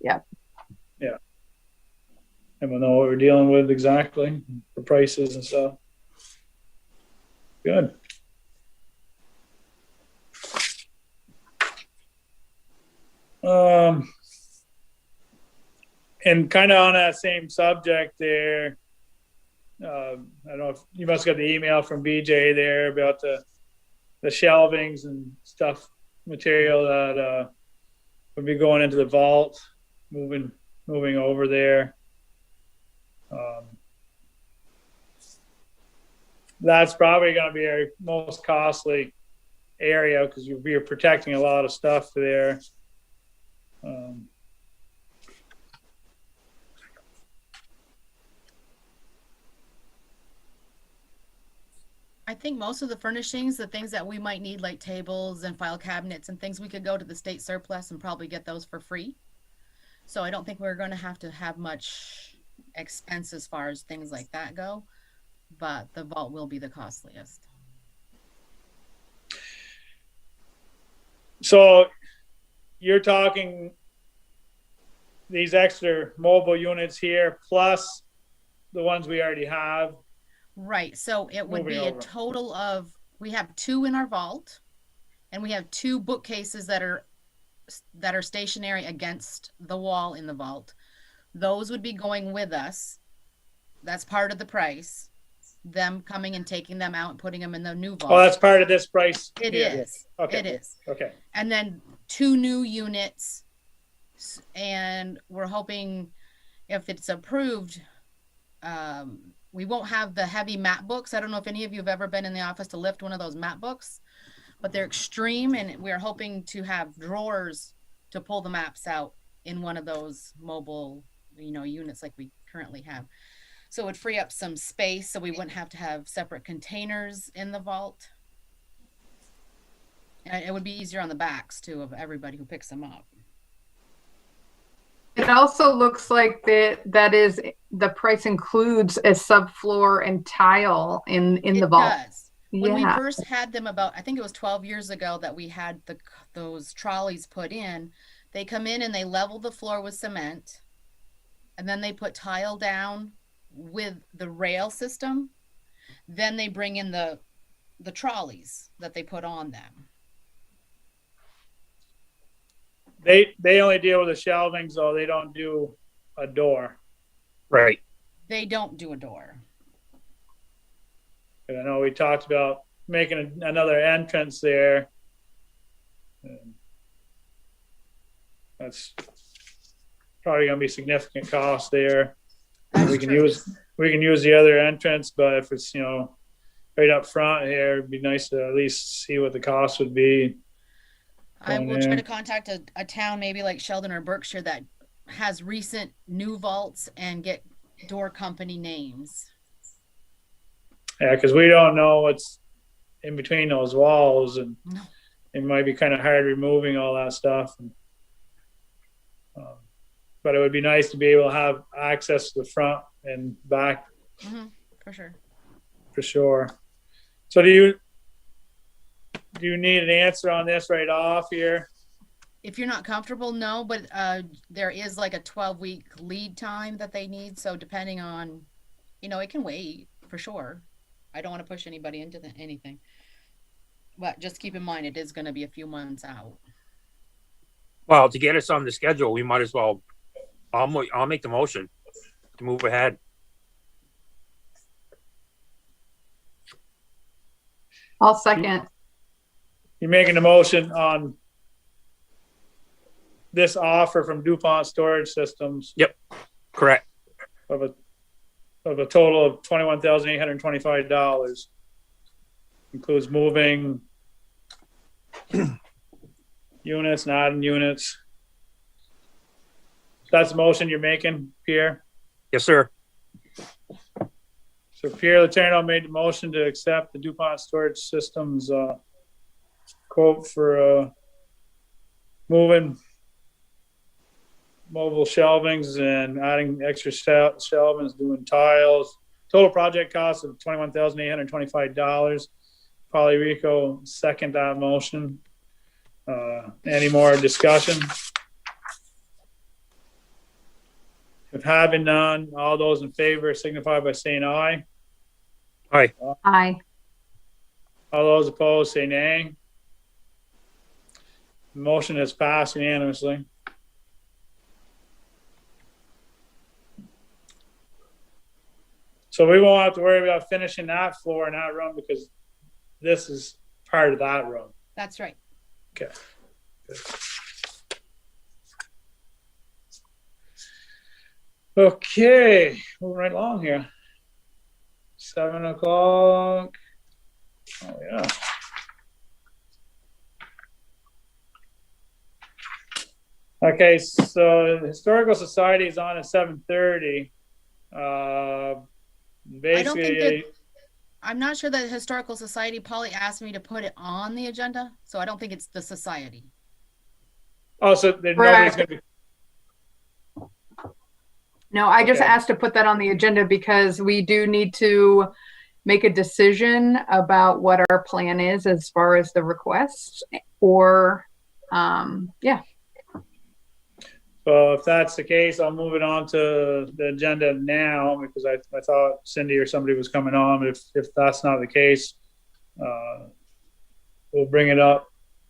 Yeah. Yeah. And we'll know what we're dealing with exactly, the prices and stuff. Good. And kind of on that same subject there, I don't know if you must have got the email from BJ there about the shelvings and stuff, material that would be going into the vault, moving over there. That's probably going to be our most costly area because you're protecting a lot of stuff there. I think most of the furnishings, the things that we might need, like tables and file cabinets and things, we could go to the state surplus and probably get those for free. So I don't think we're going to have much expense as far as things like that go, but the vault will be the costliest. So you're talking these extra mobile units here plus the ones we already have. Right. So it would Moving be a over. total of, we have 2 in our vault and we have 2 bookcases that are stationary against the wall in the vault. Those would be going with us. That's part of the price. Them coming and taking them out and putting them in the new vault. Oh, that's part of this price. It here. is. Okay. It is. Okay. And then 2 new units. And we're hoping if it's approved, we won't have the heavy map books. I don't know if any of you have ever been in the office to lift one of those map books, but they're extreme. And we're hoping to have drawers to pull the maps out in one of those mobile, units like we currently have. So it would free up some space so we wouldn't have to have separate containers in the vault. And it would be easier on the backs too of everybody who picks them up. It also looks like that is the price includes a subfloor and tile in the vault. It does. When we Yeah. first had them I think it was 12 years ago that we had those trolleys put in, they come in and they level the floor with cement and then they put tile down with the rail system. Then they bring in the trolleys that they put on them. They only deal with the shelvings, though. They don't do a door. Right. They don't do a door. And I know we talked about making another entrance there. And that's probably going to be significant cost there. That's We can true. use the other entrance, but if it's right up front here, it'd be nice to at least see what the cost would be. I will yeah. try to contact a town maybe like Sheldon or Berkshire that has recent new vaults and get door company names. Yeah, because we don't know what's in between those walls, and No. it might be kind of hard removing all that stuff. But it would be nice to be able to have access to the front and back For sure. for sure. So do you need an answer on this right off here? If you're not comfortable, no, but there is like a 12-week lead time that they need. So depending on, it can wait for sure. I don't want to push anybody into anything. But just keep in mind, it is going to be a few months out. Well, to get us on the schedule, we might as well. I'll make the motion to move ahead. I'll second. You're making a motion on this offer from DuPont Storage Systems Correct. of a total of $21,825. Includes moving units, and adding units. That's the motion you're making, Pierre? Yes, sir. So Pierre Letourneau made the motion to accept the DuPont Storage Systems quote for moving mobile shelvings and adding extra shelvings, doing tiles. Total project cost of $21,825. Polly Rico second that motion. Any more discussion? If having none, all those in favor signify by saying aye. Aye. Aye. All those opposed say nay. Motion is passed unanimously. So we won't have to worry about finishing that floor in that room because this is part of that room. That's right. Okay. Good. Okay, moving right along here. 7 o'clock. Oh yeah. Okay, so the Historical Society is on at 7:30. Basically, I'm not sure that the Historical Society, Polly asked me to put it on the agenda, so I don't think it's the society. oh, so nobody's Correct. going to be. No, I just Okay. asked to put that on the agenda because we do need to make a decision about what our plan is as far as the requests or, yeah. So if that's the case, I'll move it on to the agenda now because I thought Cindy or somebody was coming on. But if that's not the case, we'll bring it up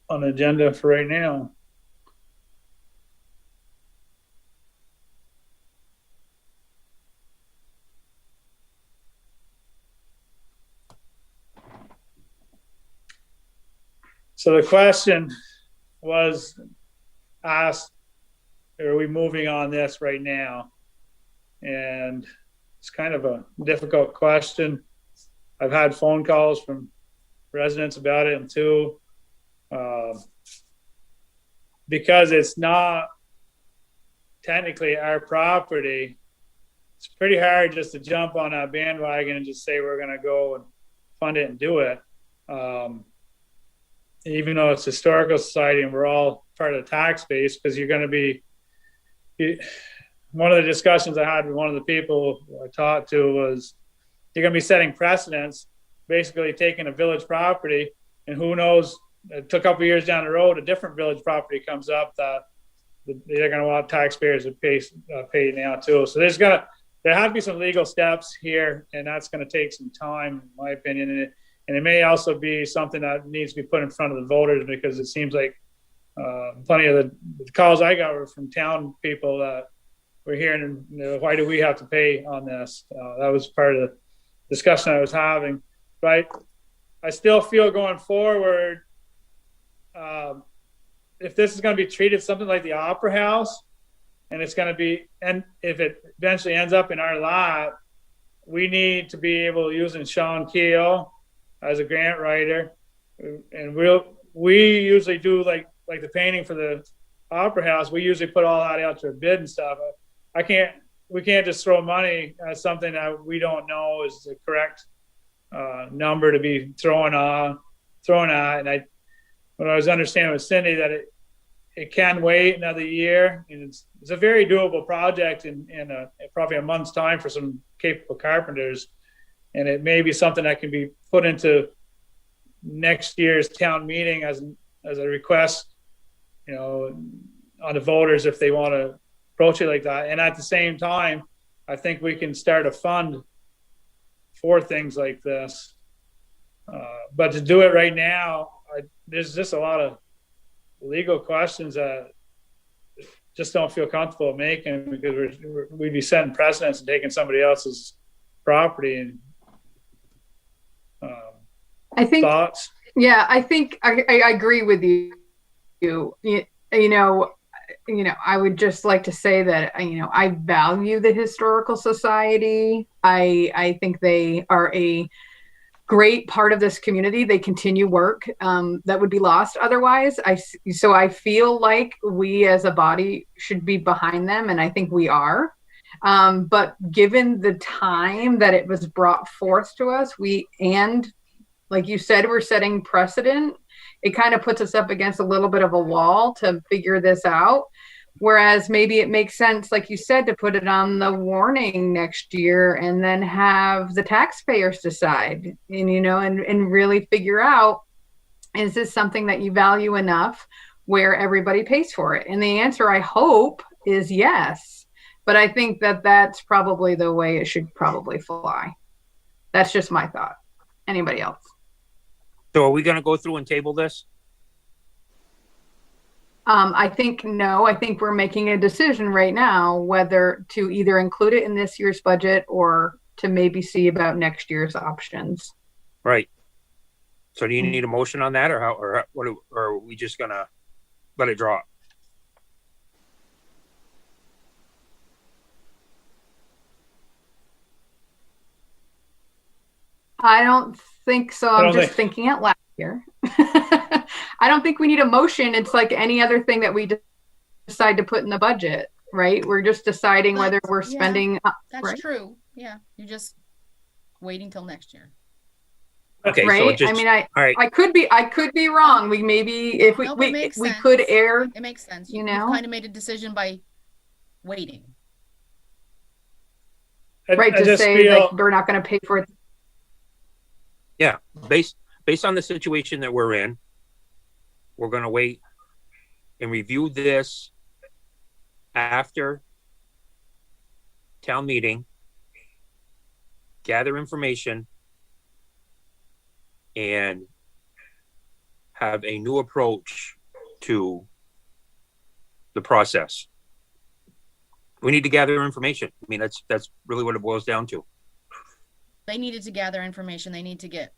on the agenda for right now. So the question was asked, are we moving on this right now? And it's kind of a difficult question. I've had phone calls from residents about it, and too, because it's not technically our property, it's pretty hard just to jump on a bandwagon and just say we're going to go and fund it and do it. Even though it's Historical Society and we're all part of the tax base, because you're going to be, one of the discussions I had with one of the people I talked to was you're going to be setting precedents, basically taking a village property, and who knows, a couple of years down the road, a different village property comes up that they're going to want taxpayers to pay now too. So there have to be some legal steps here, and that's going to take some time, in my opinion. And it may also be something that needs to be put in front of the voters, because it seems like plenty of the calls I got were from town people that were hearing, why do we have to pay on this? That was part of the discussion I was having. But I still feel going forward, if this is going to be treated something like the Opera House, and it's going to be, and if it eventually ends up in our lot, we need to be able to use Sean Keel as a grant writer, and we usually do like the painting for the Opera House. We usually put all that out to a bid and stuff. We can't just throw money at something that we don't know is the correct number to be thrown at. And what I was understanding with Cindy that it can wait another year, and it's a very doable project in probably a month's time for some capable carpenters. And it may be something that can be put into next year's town meeting as a request, on the voters if they want to approach it like that. And at the same time, I think we can start a fund for things like this. But to do it right now, there's just a lot of legal questions that just don't feel comfortable making, because we'd be setting precedents and taking somebody else's property. And I think, thoughts? yeah, I think I agree with you. I would just like to say that, I value the Historical Society. I think they are a great part of this community. They continue work that would be lost otherwise. So I feel like we as a body should be behind them, and I think we are. But given the time that it was brought forth to us, and like you said, we're setting precedent. It kind of puts us up against a little bit of a wall to figure this out. Whereas maybe it makes sense, like you said, to put it on the warning next year and then have the taxpayers decide, and really figure out, is this something that you value enough where everybody pays for it? And the answer, I hope, is yes. but I think that that's probably the way it should probably fly. That's just my thought. Anybody else? So are we gonna go through and table this? I think no, I think we're making a decision right now whether to either include it in this year's budget or to maybe see about next year's options. Right. So do you need a motion on that, or how, or what, or are we just gonna let it drop? I don't think so. I I'm don't just think- thinking out loud here. I don't think we need a motion. It's like any other thing that we decide to put in the budget, right? We're just deciding whether we're Yeah. spending. That's right? true. Yeah. You're just waiting till next year. Okay, so Right? just, I mean, all right, I could be wrong. We maybe if we Nope, it makes we sense. could err. It makes sense. You You've know? kind of made a decision by waiting. Right, I to just say feel, like we're not going to pay for it. yeah, based on the situation that we're in, we're gonna wait and review this after town meeting, gather information, and have a new approach to the process. We need to gather information. I mean, that's really what it boils down to. They needed to gather information. They need to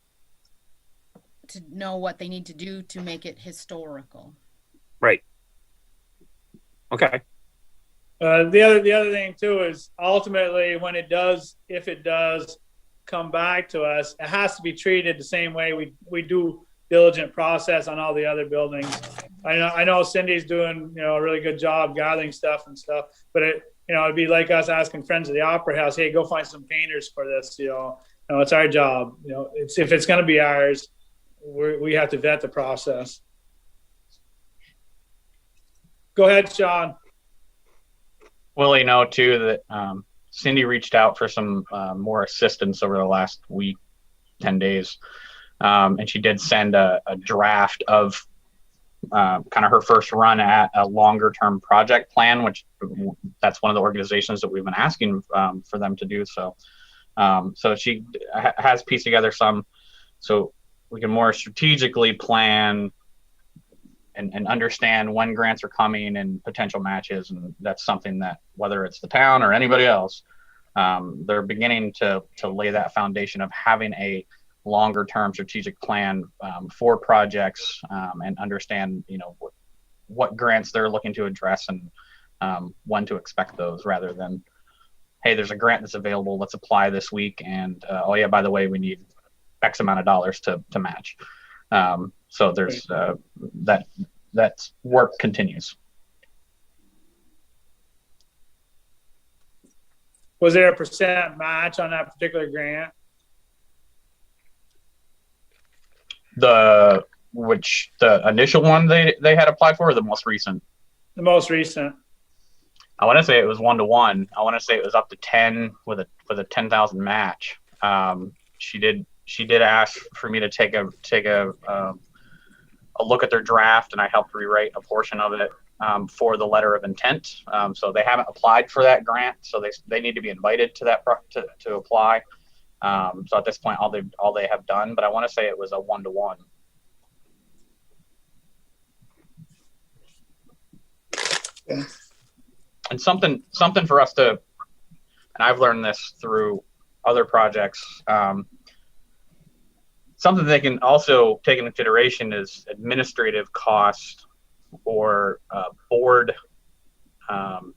know what they need to do to make it historical. Right. Okay. the other thing too is ultimately when it does, if it does come back to us, it has to be treated the same way we do diligent process on all the other buildings. I know Cindy's doing, a really good job gathering stuff and stuff, but it'd be like us asking Friends of the Opera House, hey, go find some painters for this, it's our job. If it's going to be ours, we have to vet the process. Go ahead, Sean. Willie, know too that Cindy reached out for some more assistance over the last week, 10 days. And she did send a draft of kind of her first run at a longer term project plan, which that's one of the organizations that we've been asking for them to do. So she has pieced together some, so we can more strategically plan and understand when grants are coming and potential matches. And that's something that whether it's the town or anybody else, they're beginning to lay that foundation of having a longer term strategic plan for projects and understand, what grants they're looking to address and when to expect those, rather than, hey, there's a grant that's available, let's apply this week. And oh yeah, by the way, we need X amount of dollars to match. So there's that work continues. Was there a % match on that particular grant? The initial one they had applied for, or the most recent? The most recent. I want to say it was 1-to-1. I want to say it was up to 10 with a 10,000 match. She did ask for me to take a look at their draft, and I helped rewrite a portion of it for the letter of intent. So they haven't applied for that grant, so they need to be invited to that to apply. So at this point, all they have done, but I want to say it was a 1-to-1. Okay. And something for us to, and I've learned this through other projects. Something they can also take into consideration is administrative cost or board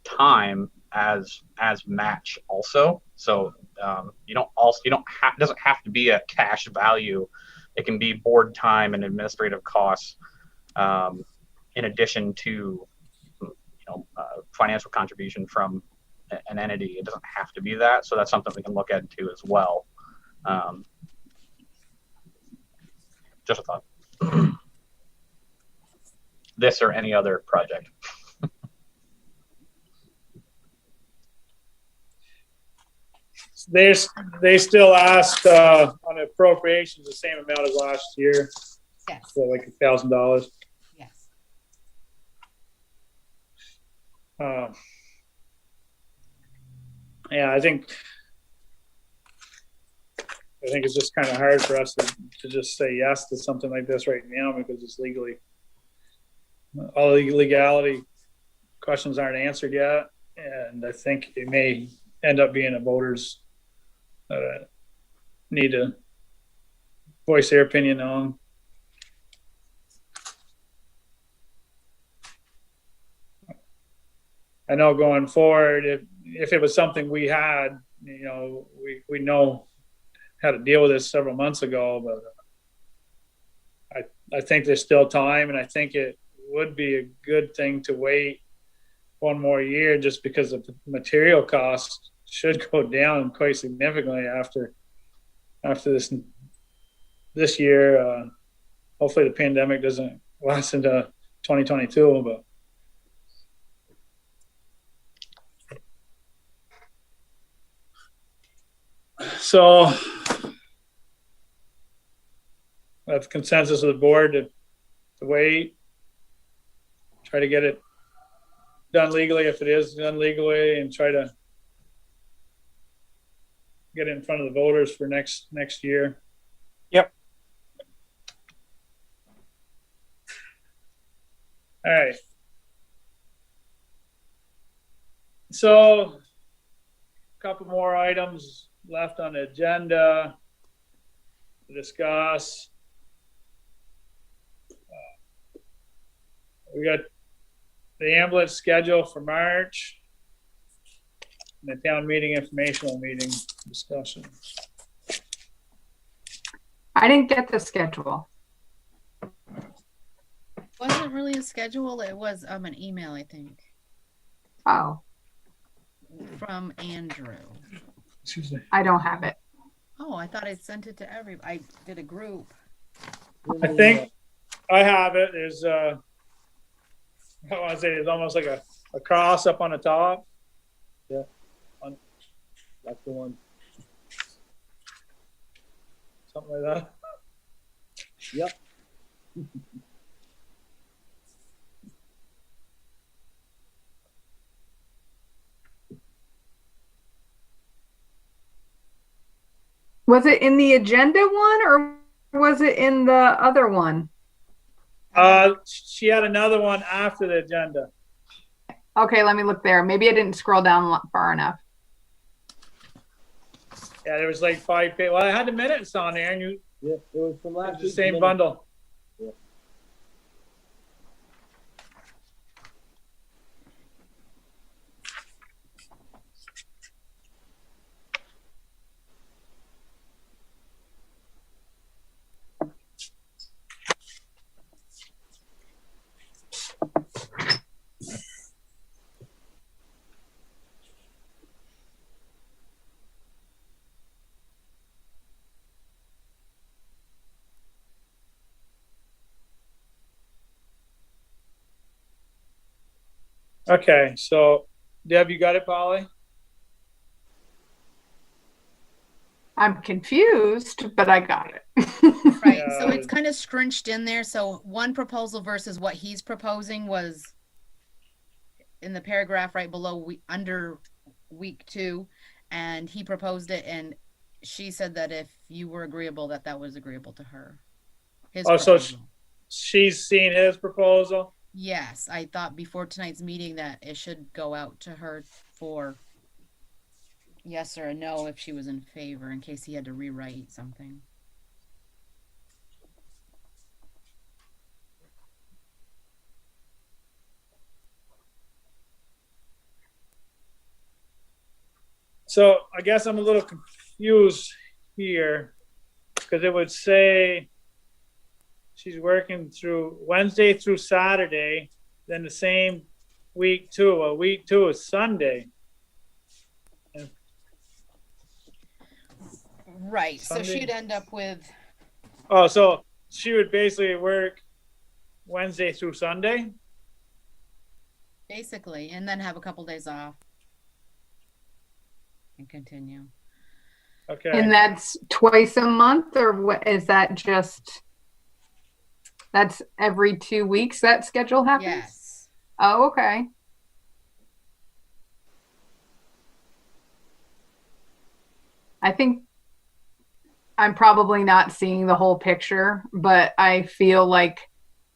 time as match also. So it doesn't have to be a cash value. It can be board time and administrative costs in addition to financial contribution from an entity. It doesn't have to be that. So that's something we can look at too as well. Just a thought. This or any other project. They still asked on appropriations the same amount as last year, Yes. so like $1,000. Yes. yeah, I think it's just kind of hard for us to just say yes to something like this right now because it's legally, all the legality questions aren't answered yet. And I think it may end up being the voters that need to voice their opinion on. I know going forward, if it was something we had, you know, we know how to deal with this several months ago, but I think there's still time, and I think it would be a good thing to wait one more year just because the material costs should go down quite significantly after this year. Hopefully the pandemic doesn't last into 2022, but so that's consensus of the board to wait, try to get it done legally if it is done legally, and try to get it in front of the voters for next year. Yep. All right. So a couple more items left on the agenda to discuss. We got the ambulance schedule for March and the town meeting informational meeting discussion. I didn't get the schedule. Wasn't really a schedule. It was an email, I think, Oh, from Andrew. Excuse me. I don't have it. Oh, I thought I sent it to I did a group. I think I have it. There's I want to say it's almost like a cross up on the top. Yeah. That's the one. Something like that. Yep. Was it in the agenda one or was it in the other one? She had another one after the agenda. Okay, let me look there. Maybe I didn't scroll down far enough. Yeah, there was like 5 pages. Well, I had the minutes on there, and Yeah, it was from it last was the week's same minute. bundle. Yeah. Okay, so Deb, you got it, Polly? I'm confused, but I got it. Right. So Yeah. it's kind of scrunched in there. So one proposal versus what he's proposing was in the paragraph right below under week 2, and he proposed it, and she said that if you were agreeable, that was agreeable to her. His Oh, so proposal. she's seen his proposal? Yes, I thought before tonight's meeting that it should go out to her for yes or a no if she was in favor, in case he had to rewrite something. So I guess I'm a little confused here because it would say she's working through Wednesday through Saturday, then the same week 2. Well, week 2 is Sunday. Right. So Sunday. she'd end up with Oh, so she would basically work Wednesday through Sunday? basically, and then have a couple days off and continue. Okay. And that's twice a month, or what is that just? That's every 2 weeks that schedule happens? Yes. Oh, okay. I think I'm probably not seeing the whole picture, but I feel like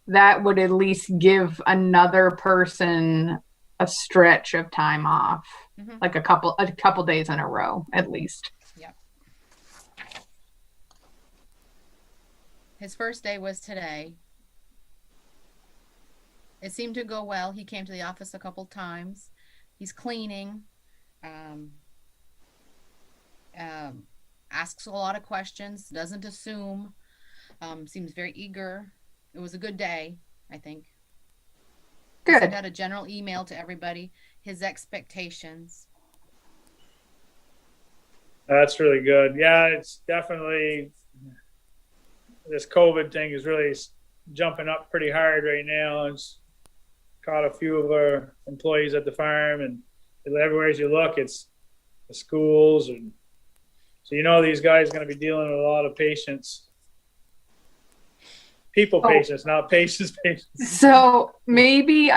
that would at least give another person a stretch of time off, like a couple days in a row, at least. Yeah. His first day was today. It seemed to go well. He came to the office a couple times. He's cleaning. Asks a lot of questions. Doesn't assume. Seems very eager. It was a good day, I think. Good. He sent out a general email to everybody. His expectations. That's really good. Yeah, it's definitely, this COVID thing is really jumping up pretty hard right now. It's caught a few of our employees at the farm, and everywhere as you look, it's the schools. And so, these guys are going to be dealing with a lot of patients. Patients, not patients. So maybe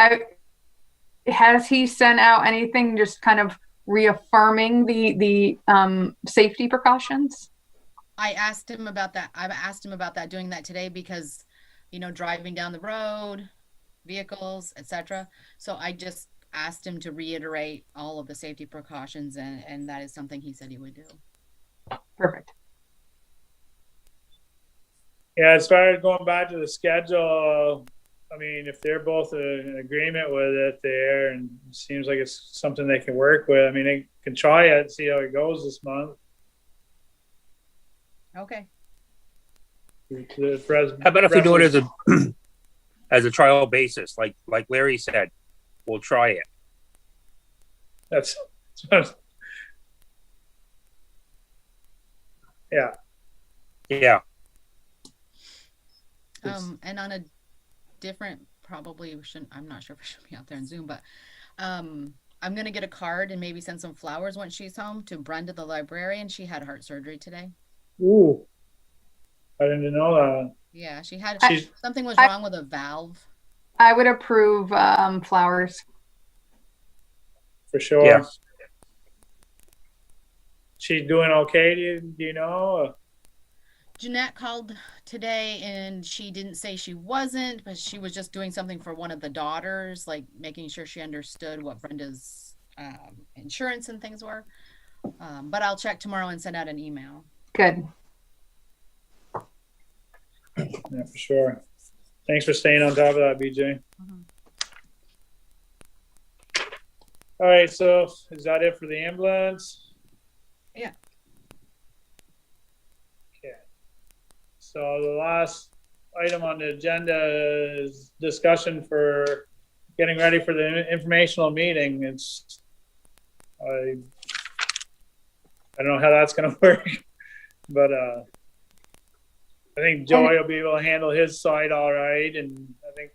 has he sent out anything just kind of reaffirming the safety precautions? I asked him about that. I've asked him about that, doing that today, because, driving down the road, vehicles, etc. So I just asked him to reiterate all of the safety precautions, and that is something he said he would do. Perfect. Yeah, as far as going back to the schedule, I mean, if they're both in agreement with it there, and it seems like it's something they can work with, I mean, they can try it and see how it goes this month. Okay. How about if we do it as as a trial basis, like Larry said, we'll try it. That's yeah. Yeah. And on a different, probably we shouldn't, I'm not sure if we should be out there in Zoom, but I'm going to get a card and maybe send some flowers once she's home to Brenda, the librarian. She had heart surgery today. Ooh, I didn't know that. Yeah, she had, something was wrong with a valve. I would approve flowers. For sure. Yeah. She's doing okay, do you know? Jeanette called today and she didn't say she wasn't, but she was just doing something for one of the daughters, like making sure she understood what Brenda's insurance and things were. But I'll check tomorrow and send out an email. Good. Yeah, for sure. Thanks for staying on top of that, BJ. All right, so is that it for the ambulance? Yeah. Okay. So the last item on the agenda is discussion for getting ready for the informational meeting. It's I don't know how that's going to work, but I think Joey will be able to handle his side all right, and I think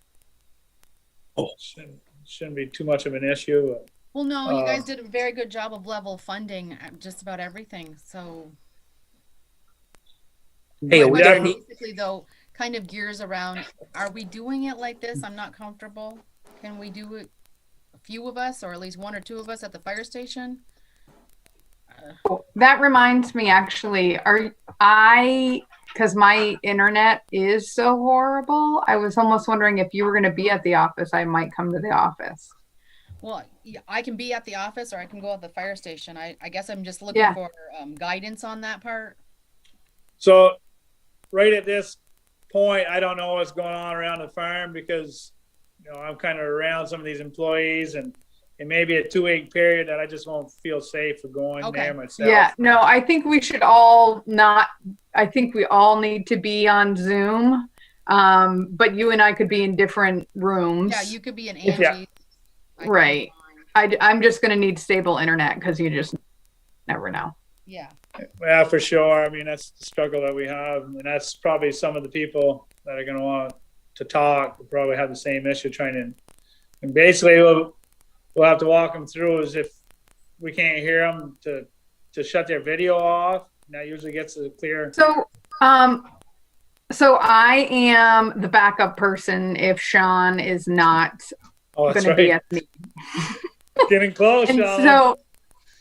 shouldn't be too much of an issue. Well, no, you guys did a very good job of level funding just about everything. So, hey, we basically though kind of gears around: are we doing it like this? I'm not comfortable. Can we do it, a few of us, or at least one or two of us at the fire station? That reminds me, actually, because my internet is so horrible, I was almost wondering if you were going to be at the office, I might come to the office. Well, I can be at the office or I can go at the fire station. I guess I'm just looking for guidance on that part. So right at this point, I don't know what's going on around the farm because, I'm kind of around some of these employees, and it may be a 2-week period that I just won't feel safe for going there myself. Yeah, no, I think we should all I think we all need to be on Zoom, but you and I could be in different rooms. Yeah, you could be in Angie's. Yeah. Right. I'm just going to need stable internet because you just never know. Yeah. Yeah, for sure. I mean, that's the struggle that we have. And that's probably some of the people that are going to want to talk will probably have the same issue trying to. And basically, we'll have to walk them through is if we can't hear them to shut their video off. And that usually gets a clear. So I am the backup person if Sean is not going to be at the meeting. Getting close, And Sean. so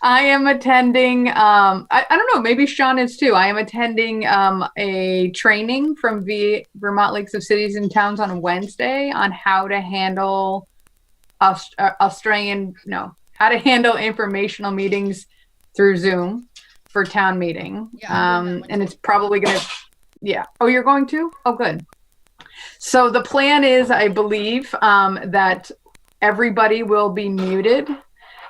I am attending, I don't know, maybe Sean is too. I am attending a training from Vermont Leagues of Cities and Towns on Wednesday on how to handle how to handle informational meetings through Zoom for town meeting. Yeah, I'm doing that one And too. it's probably going to, yeah. Oh, you're going to? Oh, good. So the plan is, I believe, that everybody will be muted.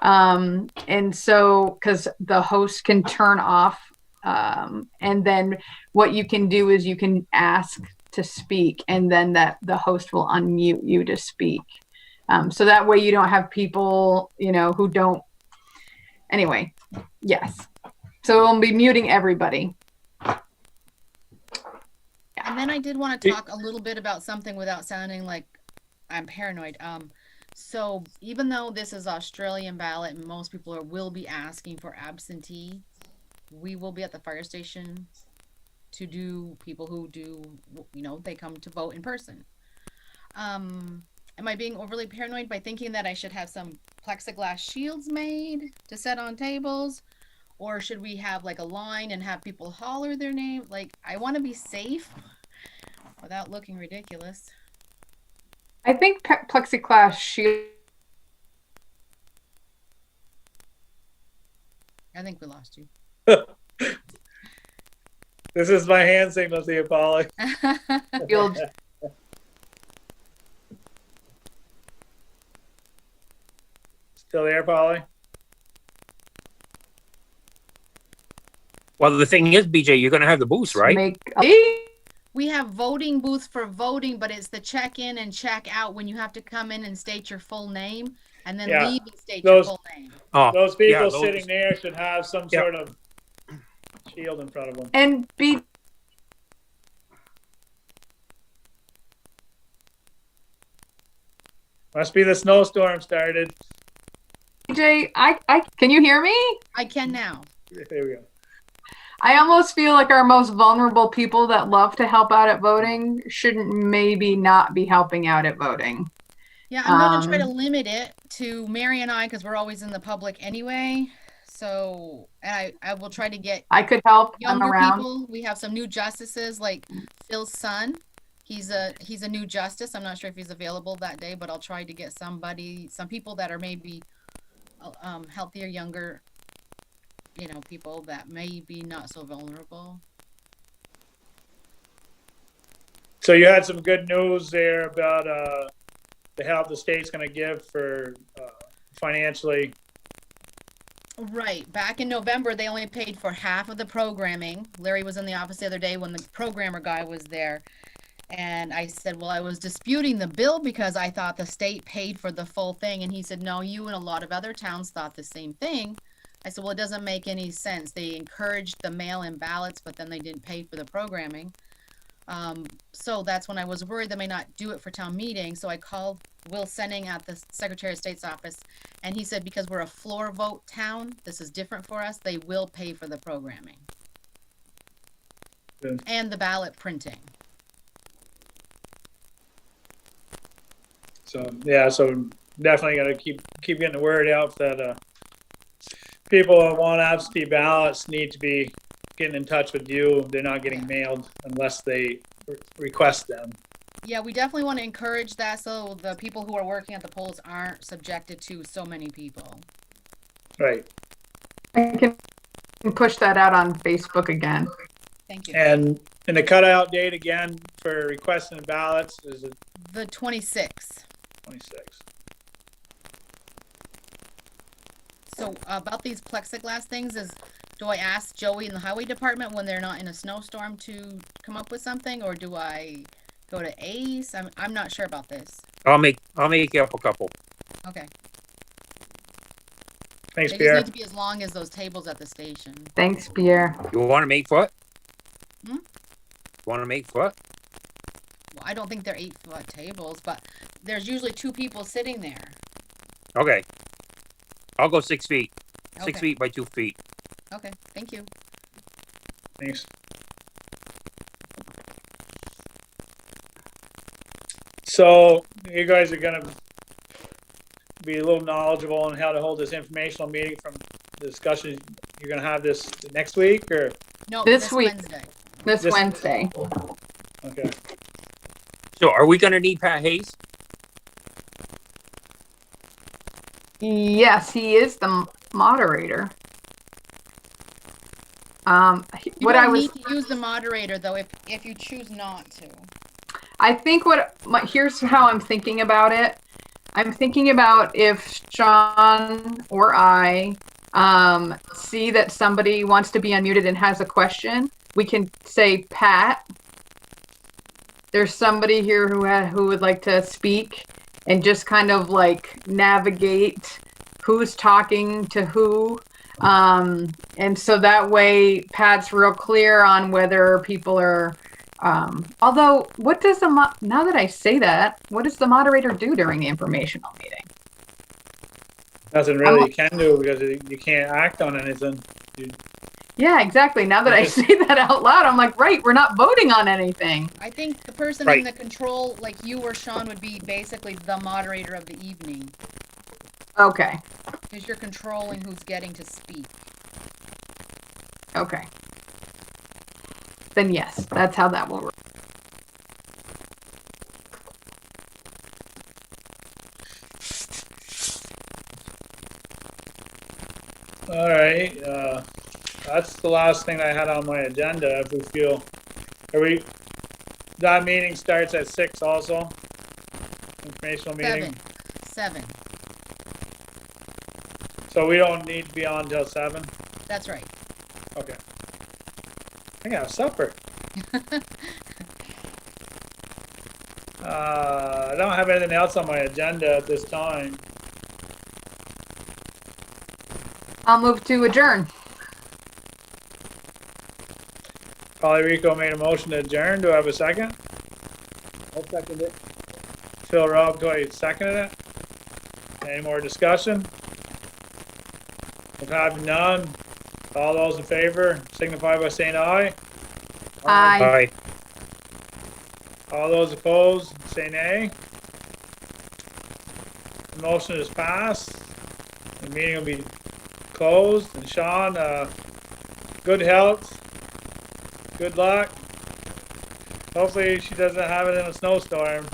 And so, because the host can turn off, and then what you can do is you can ask to speak, and then the host will unmute you to speak. So that way you don't have people, who don't. Anyway, yes. So we'll be muting everybody. And then I did want to talk a little bit about something without sounding like I'm paranoid. So even though this is Australian ballot and most people will be asking for absentee, we will be at the fire station to do people who do, they come to vote in person. Am I being overly paranoid by thinking that I should have some plexiglass shields made to set on tables? Or should we have like a line and have people holler their name? Like, I want to be safe without looking ridiculous. I think plexiglass shield. I think we lost you. This is my hand signal to you, Polly. Shield. Still there, Polly? Well, the thing is, BJ, you're going to have the booths, right? We have voting booths for voting, but it's the check in and check out when you have to come in and state your full name and then Yeah. leave and state your full name. Oh, Those people yeah, sitting there should have some Yeah. sort of shield in front of them. And Must be the snowstorm started. BJ, I can you hear me? I can now. There we go. I almost feel like our most vulnerable people that love to help out at voting shouldn't maybe not be helping out at voting. Yeah, I'm going to try to limit it to Mary and I because we're always in the public anyway. So, and I will try to get I could help. I'm younger around. people. We have some new justices like Phil's son. He's a new justice. I'm not sure if he's available that day, but I'll try to get some people that are maybe healthier, younger, people that may be not so vulnerable. So you had some good news there about the help the state's going to give for financially. Right. Back in November, they only paid for half of the programming. Larry was in the office the other day when the programmer guy was there. And I said, well, I was disputing the bill because I thought the state paid for the full thing. And he said, no, you and a lot of other towns thought the same thing. I said, well, it doesn't make any sense. They encouraged the mail-in ballots, but then they didn't pay for the programming. So that's when I was worried they may not do it for town meeting. So I called Will Senning at the Secretary of State's office. And he said, because we're a floor vote town, this is different for us. They will pay for the programming. Good. And the ballot printing. So yeah, so definitely got to keep getting the word out that people that want absentee ballots need to be getting in touch with you. They're not getting mailed unless they request them. Yeah, we definitely want to encourage that so the people who are working at the polls aren't subjected to so many people. Right. I can push that out on Facebook again. Thank you. And the cutout date again for requesting ballots is it The 26th. 26? So about these plexiglass things do I ask Joey in the highway department when they're not in a snowstorm to come up with something, or do I go to Ace? I'm not sure about this. I'll make you up a couple. Okay. Thanks, They just Pierre. need to be as long as those tables at the station. Thanks, Pierre. You want them 8 foot? Hmm? Want them 8 foot? Well, I don't think they're 8-foot tables, but there's usually 2 people sitting there. Okay. I'll go 6 feet. 6 Okay. feet by 2 feet. Okay, thank you. Thanks. So you guys are gonna be a little knowledgeable on how to hold this informational meeting from discussion, you're gonna have this next week or, No, This this week. Wednesday. This This- Wednesday. okay. So are we gonna need Pat Hayes? Yes, he is the moderator. You What don't I was, need to use the moderator though if you choose not to. I think here's how I'm thinking about it. I'm thinking about if Sean or I see that somebody wants to be unmuted and has a question, we can say, Pat, there's somebody here who would like to speak, and just kind of like navigate who's talking to who. And so that way Pat's real clear on whether people are, although what does now that I say that, what does the moderator do during the informational meeting? Nothing really you can do because you can't act on anything. Yeah, exactly. Now that I say that out loud, I'm like, right, we're not voting on anything. I think the person Right. in the control, like you or Sean, would be basically the moderator of the evening, Okay. because you're controlling who's getting to speak. Okay. Then yes, that's how that will work. All right, that's the last thing I had on my agenda. If we feel, that meeting starts at 6 also? Informational meeting? 7. So we don't need to be on till 7? That's right. Okay. I can have supper. I don't have anything else on my agenda at this time. I'll move to adjourn. Polly Rico made a motion to adjourn. Do I have a second? I'll second it. Phil Rob, do I seconded it? Any more discussion? If having none, all those in favor signify by saying aye. Aye. All those opposed, say nay. The motion is passed. The meeting will be closed. And Sean, good health. Good luck. Hopefully she doesn't have it in a snowstorm.